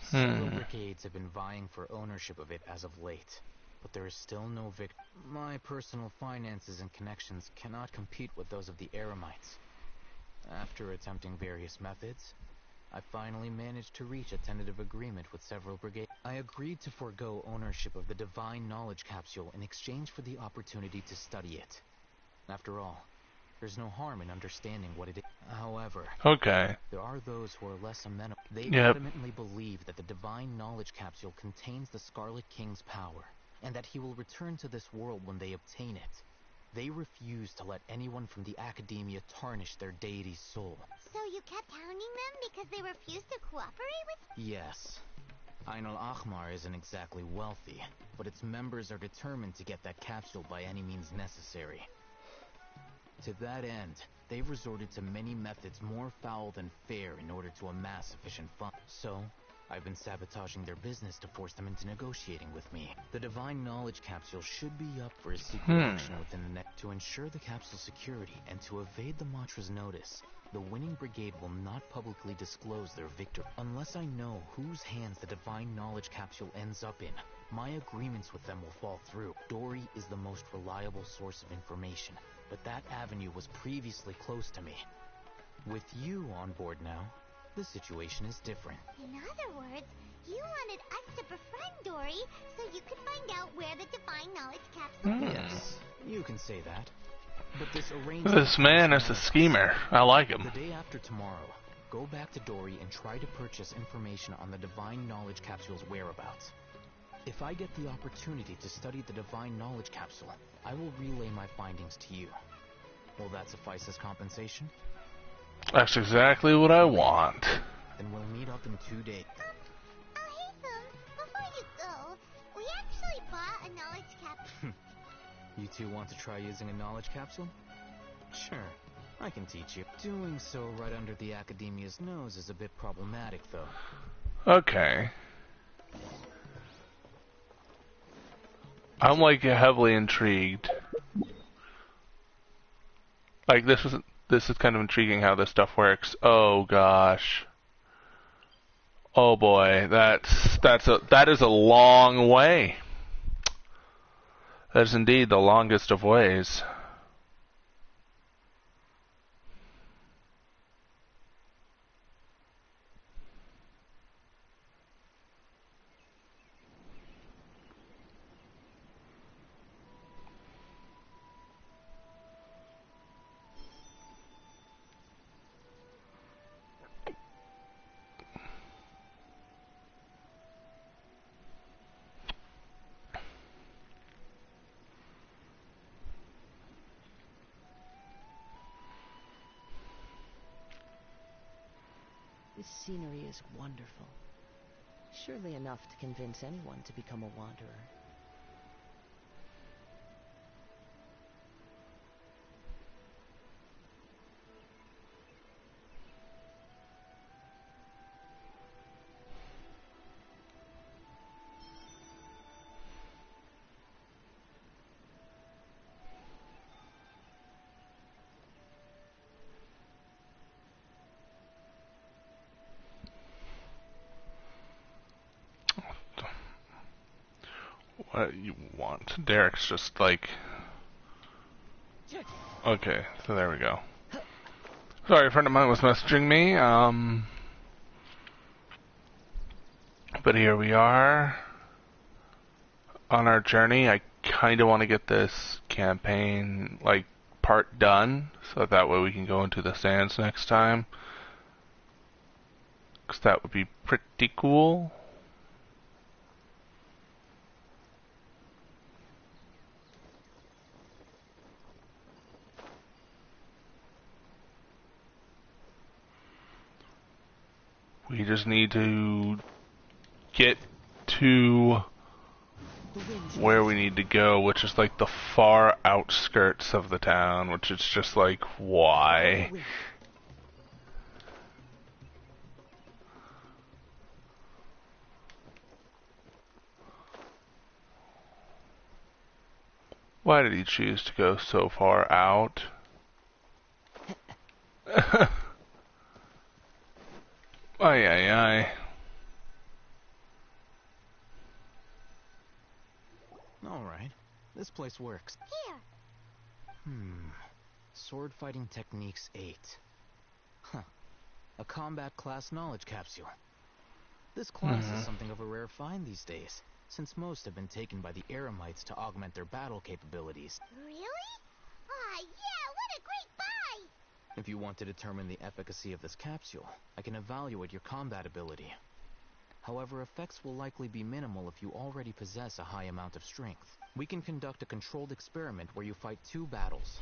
Several brigades have been vying for ownership of it as of late, but there is still no victor. My personal finances and connections cannot compete with those of the Eremites. After attempting various methods, I finally managed to reach a tentative agreement with several brigades. I agreed to forego ownership of the divine knowledge capsule in exchange for the opportunity to study it. After all, there's no harm in understanding what it is. However, there are those who are less amenable. They adamantly believe that the divine knowledge capsule contains the Scarlet King's power, and that he will return to this world when they obtain it. They refuse to let anyone from the Academia tarnish their deity's soul. So you kept hounding them because they refused to cooperate with you? Yes. Ain al-Ahmar isn't exactly wealthy, but its members are determined to get that capsule by any means necessary. To that end, they've resorted to many methods more foul than fair in order to amass sufficient funds. So, I've been sabotaging their business to force them into negotiating with me. The divine knowledge capsule should be up for a secret auction within the next. To ensure the capsule's security and to evade the Matra's notice, the winning brigade will not publicly disclose their victory. Unless I know whose hands the divine knowledge capsule ends up in, my agreements with them will fall through. Dory is the most reliable source of information, but that avenue was previously closed to me. With you on board now, the situation is different. In other words, you wanted us to befriend Dory so you could find out where the divine knowledge capsule is. Yes, you can say that. But this man is a schemer. I like him. The day after tomorrow, go back to Dory and try to purchase information on the divine knowledge capsule's whereabouts. If I get the opportunity to study the divine knowledge capsule, I will relay my findings to you. Will that suffice as compensation? That's exactly what I want. Then we'll meet up in 2 days. Haytham, before you go, we actually bought a knowledge capsule. You two want to try using a knowledge capsule? Sure, I can teach you. Doing so right under the Academia's nose is a bit problematic, though. Okay. I'm like heavily intrigued. Like this is kind of intriguing how this stuff works. Oh gosh. Oh boy, that is a long way. That is indeed the longest of ways. This scenery is wonderful. Surely enough to convince anyone to become a wanderer. you want. Derek's just like... Okay, so there we go. Sorry, a friend of mine was messaging me, but here we are on our journey. I kind of want to get this campaign, like, part done, so that way we can go into the sands next time. Because that would be pretty cool. We just need to get to where we need to go, which is like the far outskirts of the town, which is just like, why? Why did he choose to go so far out? Ay, ay, ay. Alright, this place works. Here. Sword fighting techniques 8. Huh. A combat class knowledge capsule. This class is something of a rare find these days, since most have been taken by the Eremites to augment their battle capabilities. Really? Aw, yeah, what a great buy! If you want to determine the efficacy of this capsule, I can evaluate your combat ability. However, effects will likely be minimal if you already possess a high amount of strength. We can conduct a controlled experiment where you fight 2 battles.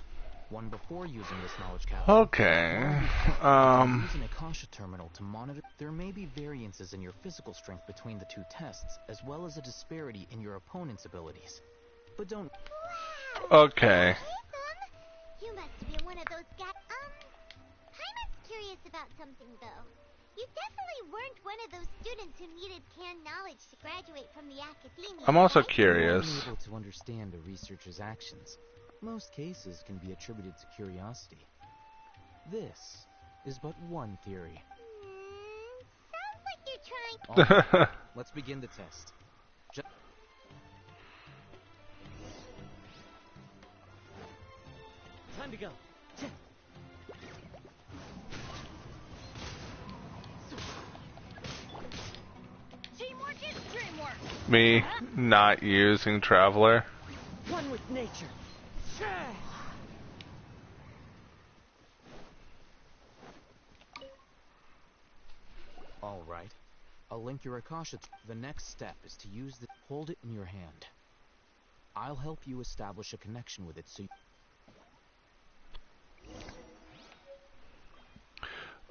One before using this knowledge capsule. Okay. Use an Akasha terminal to monitor. There may be variances in your physical strength between the 2 tests, as well as a disparity in your opponent's abilities. But don't... Wow! Okay. You must have been one of those guys. Paimon's curious about something, though. You definitely weren't one of those students who needed canned knowledge to graduate from the academia. I'm also right? curious. Being able to understand a researcher's actions. Most cases can be attributed to curiosity. This is but one theory. Sounds like you're trying... All right, let's begin the test. Time to go. Teamwork is dreamwork! Me not using Traveler. One with nature. All right. I'll link your Akasha. The next step is to use the... Hold it in your hand. I'll help you establish a connection with it so you...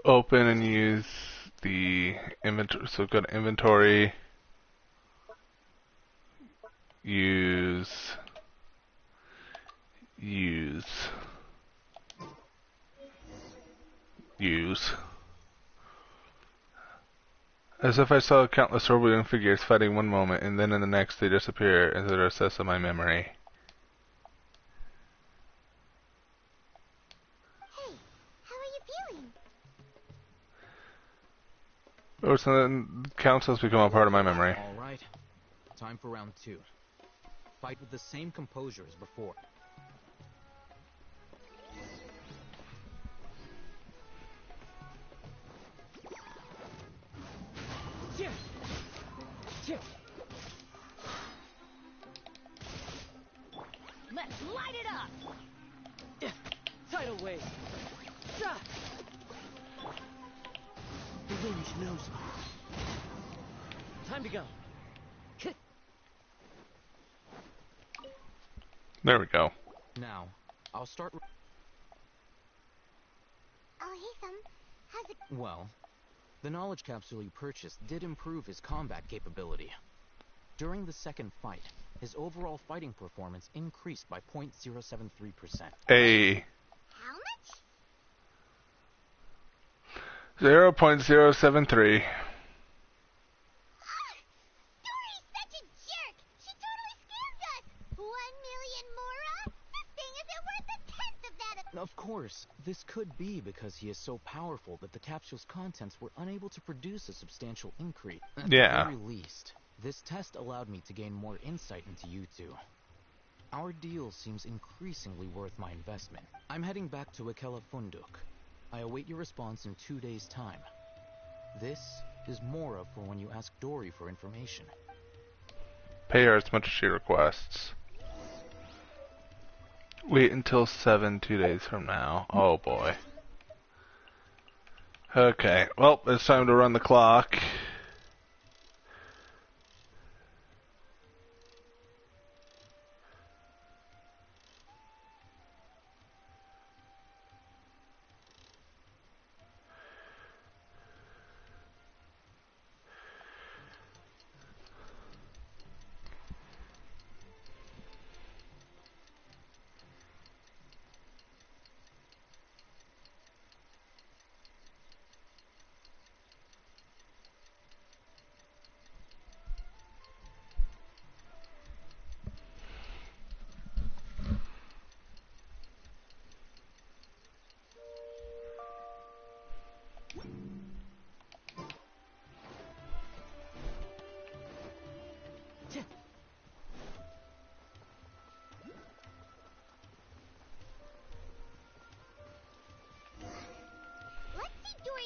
Open and use the inventory. So go to inventory. Use. As if I saw countless orbiting figures fighting one moment, and then in the next they disappear into the recess of my memory. Hey, how are you feeling? Oh, so then counts has become a part of my memory. All right. Time for round 2. Fight with the same composure as before. Let's light it up! Tidal wave. The wind knows me. Time to go. There we go. Now, I'll start... Oh, hey, Thumb. How's it... Well, the knowledge capsule you purchased did improve his combat capability. During the second fight, his overall fighting performance increased by 0.073%. Hey. How much? 0.073. Dory's such a jerk! She totally scammed us! 1 million mora? This thing isn't worth a tenth of that! Of course, this could be because he is so powerful that the capsule's contents were unable to produce a substantial increase. At Yeah. the very least, This test allowed me to gain more insight into you two. Our deal seems increasingly worth my investment. I'm heading back to Akela Funduk. I await your response in 2 days' time. This is Mora for when you ask Dory for information. Pay her as much as she requests. Wait until 2 days from now. Oh boy. Okay, well, it's time to run the clock.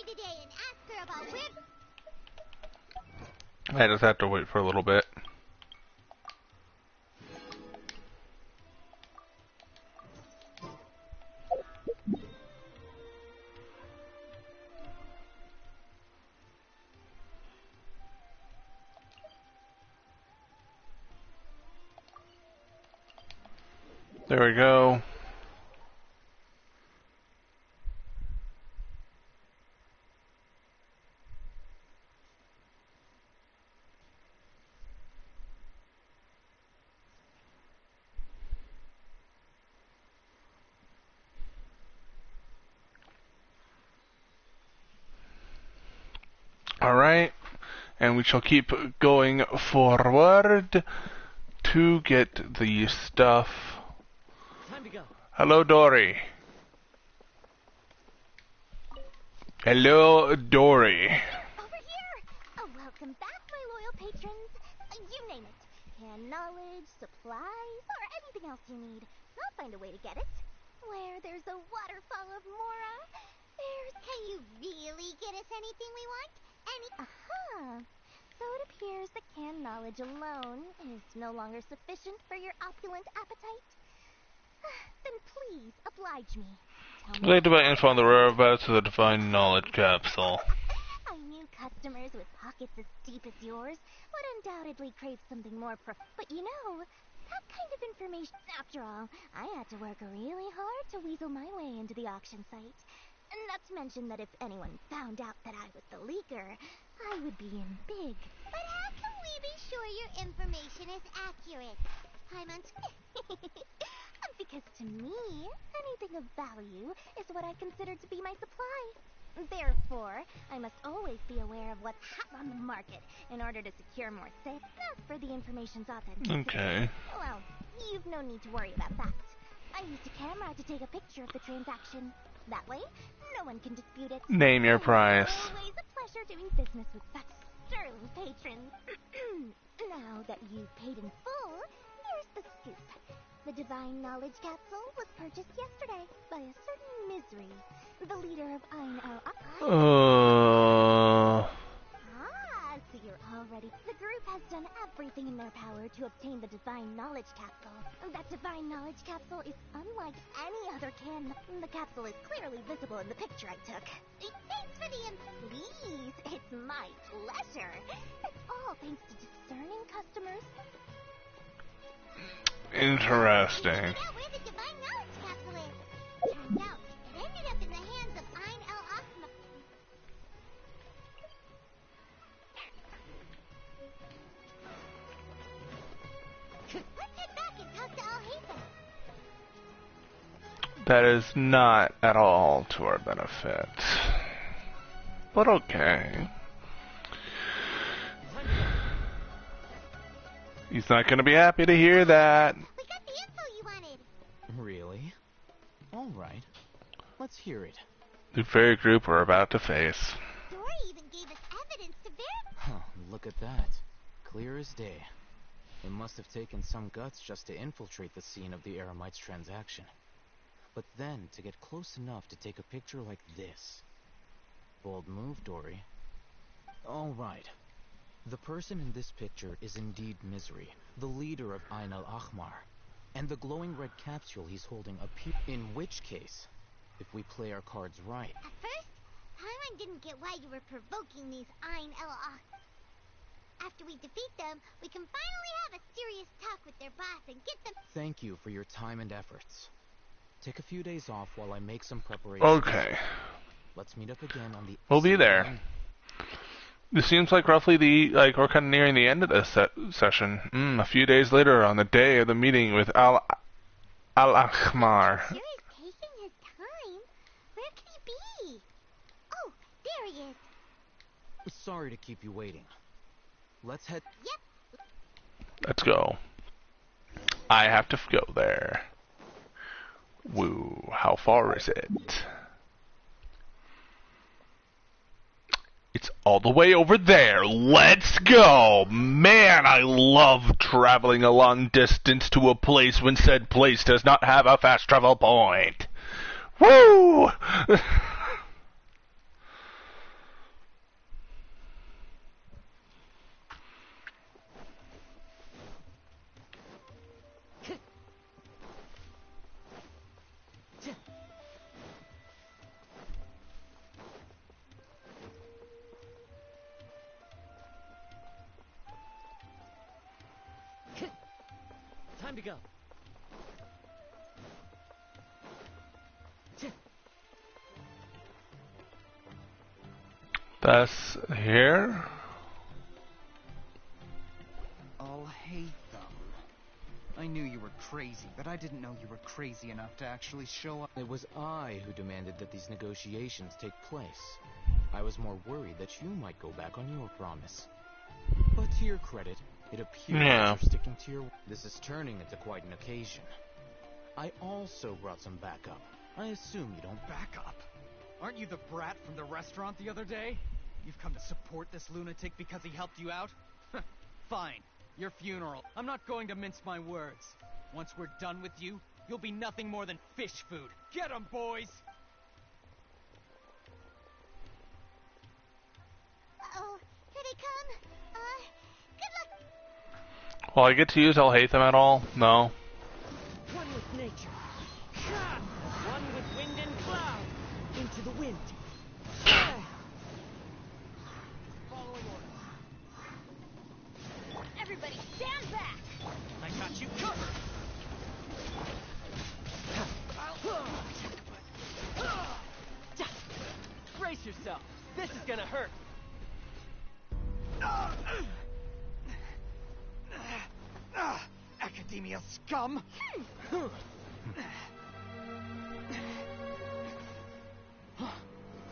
Today and ask her about where... I just have to wait for a little bit. There we go. Alright, and we shall keep going forward to get the stuff. Time to go. Hello, Dory. Hello, Dory. Over here! Welcome back, my loyal patrons. You name it. Canned knowledge, supplies, or anything else you need. I'll find a way to get it. Where there's a waterfall of Mora, there's... Can you really get us anything we want? Aha! So it appears that canned knowledge alone is no longer sufficient for your opulent appetite. Then please, oblige me. I'd like to buy info on the whereabouts of the Divine Knowledge Capsule. I knew customers with pockets as deep as yours would undoubtedly crave something more But you know, that kind of information... After all, I had to work really hard to weasel my way into the auction site. Not to mention that if anyone found out that I was the leaker, I would be in big. But how can we be sure your information is accurate? Because to me, anything of value is what I consider to be my supply. Therefore, I must always be aware of what's hot on the market in order to secure more sales. As for the information's authenticity, Okay. well, you've no need to worry about that. I used a camera to take a picture of the transaction. That way, no one can dispute it. Name your price. It's always a pleasure doing business with such sterling patrons. Now that you've paid in full, here's the scoop. The Divine Knowledge Capsule was purchased yesterday by a certain Misery, the leader of Ain so you're already... The group has done everything in their power to obtain the Divine Knowledge Capsule. That Divine Knowledge Capsule is unlike any other can. The capsule is clearly visible in the picture I took. Thanks for the... Please, it's my pleasure. It's all thanks to discerning customers. Interesting. Figure out where the Divine Knowledge Capsule is. Turns out, it ended up in the hands of Ain el-Asma. Let's head back and talk to Al-Haitham. That is not at all to our benefit. But okay. He's not going to be happy to hear that. We got the info you wanted. Really? Alright. Let's hear it. The very group we're about to face. Dory even gave us evidence to verify. Huh, look at that. Clear as day. It must have taken some guts just to infiltrate the scene of the Eremite's transaction. But then, to get close enough to take a picture like this. Bold move, Dory. All right. The person in this picture is indeed Misery, the leader of Ain al-Ahmar. And the glowing red capsule he's holding appears. In which case, if we play our cards right... At first, Paimon didn't get why you were provoking these Ain el-Ah. After we defeat them, we can finally have a serious talk with their boss and get them... Thank you for your time and efforts. Take a few days off while I make some preparations. Okay. Let's meet up again on the... We'll be there. This seems like roughly we're kind of nearing the end of this session. A few days later, on the day of the meeting with Al-Ahmar. Sure is taking his time. Where could he be? Oh, there he is. Sorry to keep you waiting. Let's head... Yep. Let's go. I have to go there. Woo, how far is it? It's all the way over there. Let's go! Man, I love traveling a long distance to a place when said place does not have a fast travel point. Woo! Time to go. That's here? I'll hate them. I knew you were crazy, but I didn't know you were crazy enough to actually show up. It was I who demanded that these negotiations take place. I was more worried that you might go back on your promise. But to your credit, it appears that you're sticking to your... This is turning into quite an occasion. I also brought some backup. I assume you don't... Backup? Aren't you the brat from the restaurant the other day? You've come to support this lunatic because he helped you out? Fine. Your funeral. I'm not going to mince my words. Once we're done with you, you'll be nothing more than fish food. Get 'em, boys! Uh-oh, here they come. Good luck. Will I get to use Alhaitham at all? No. One with nature. One with wind and cloud. Into the wind. Following orders. Everybody stand back. I got you covered. Brace yourself. This is gonna hurt. Academia scum!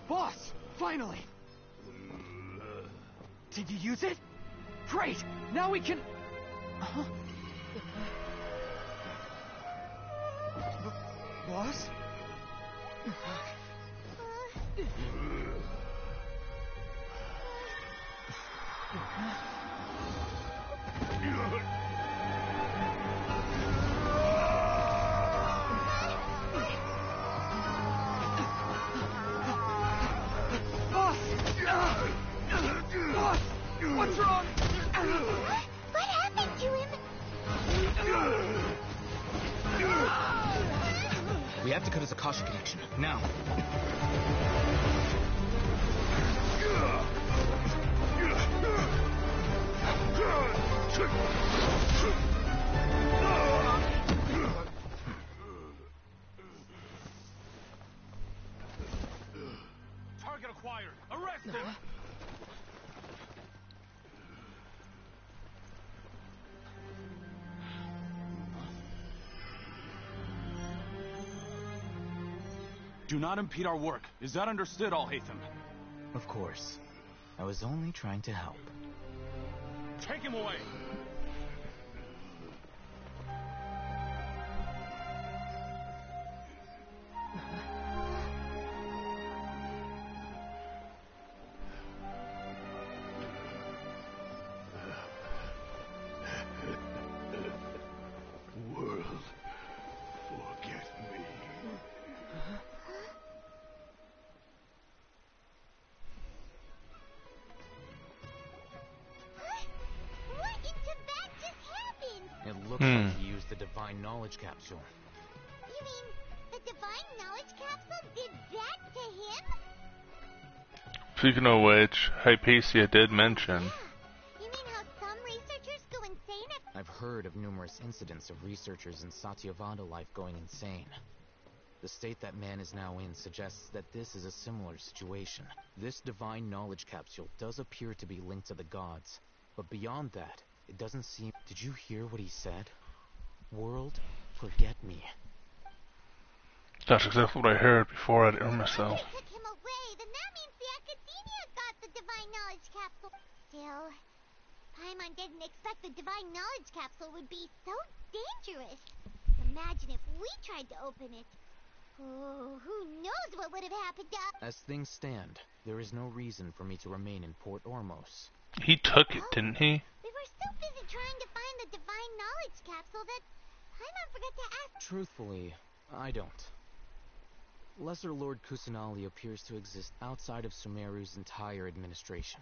Boss! Finally! Did you use it? Great! Now we can... Boss? Boss! What's wrong? What happened to him? We have to cut his Akasha connection. Now. Target acquired. Arrest him! Do not impede our work. Is that understood, Alhaitham? Of course. I was only trying to help. Take him away! Divine Knowledge Capsule. You mean the Divine Knowledge Capsule did that to him? Speaking of which, Hypatia did mention. You mean how some researchers go insane if... I've heard of numerous incidents of researchers in Satyavada life going insane. The state that man is now in suggests that this is a similar situation. This Divine Knowledge Capsule does appear to be linked to the gods, but beyond that, it doesn't seem... Did you hear what he said? World, forget me. That's exactly what I heard before I'd hear myself. If they took him away, then that means the Academia got the Divine Knowledge Capsule. Still, Paimon didn't expect the Divine Knowledge Capsule would be so dangerous. Imagine if we tried to open it. Oh, who knows what would have happened to us? As things stand, there is no reason for me to remain in Port Ormos. He took it, didn't he? We were so busy trying to find the Divine Knowledge Capsule that Paimon forgot to ask. Truthfully, I don't. Lesser Lord Kusanali appears to exist outside of Sumeru's entire administration.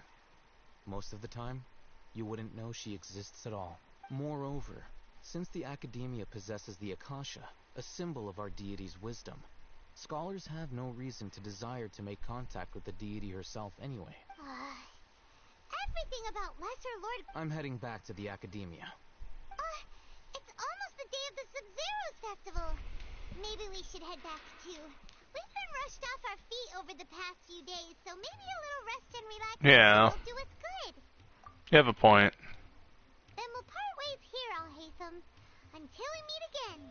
Most of the time, you wouldn't know she exists at all. Moreover, since the Academia possesses the Akasha, a symbol of our deity's wisdom, scholars have no reason to desire to make contact with the deity herself anyway. Everything about Lesser Lord... I'm heading back to the Academia. It's almost the day of the Sub-Zero's festival. Maybe we should head back too. We've been rushed off our feet over the past few days, so maybe a little rest and relaxation will do us good. You have a point. Then we'll part ways here, Alhaitham, until we meet again.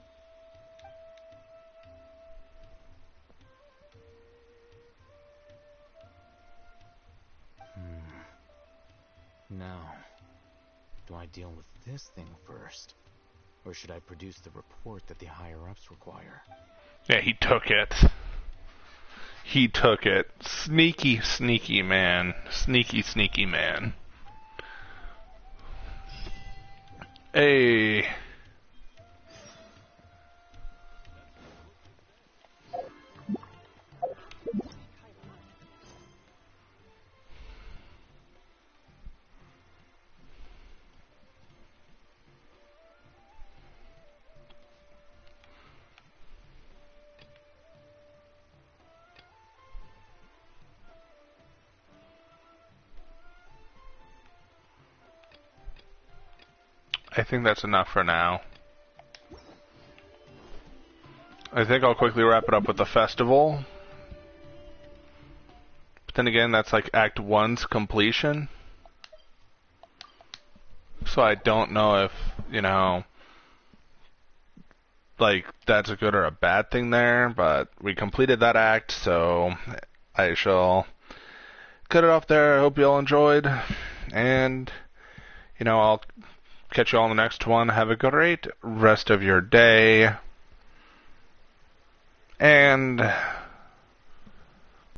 Now, do I deal with this thing first? Or should I produce the report that the higher-ups require? Yeah, he took it. He took it. Sneaky, sneaky man. Sneaky, sneaky man. Hey. I think that's enough for now. I think I'll quickly wrap it up with the festival. But then again, that's like Act 1's completion. So I don't know if, you know, like, that's a good or a bad thing there, but we completed that act, so I shall cut it off there. I hope you all enjoyed, and, you know, I'll catch you all in the next one. Have a great rest of your day. And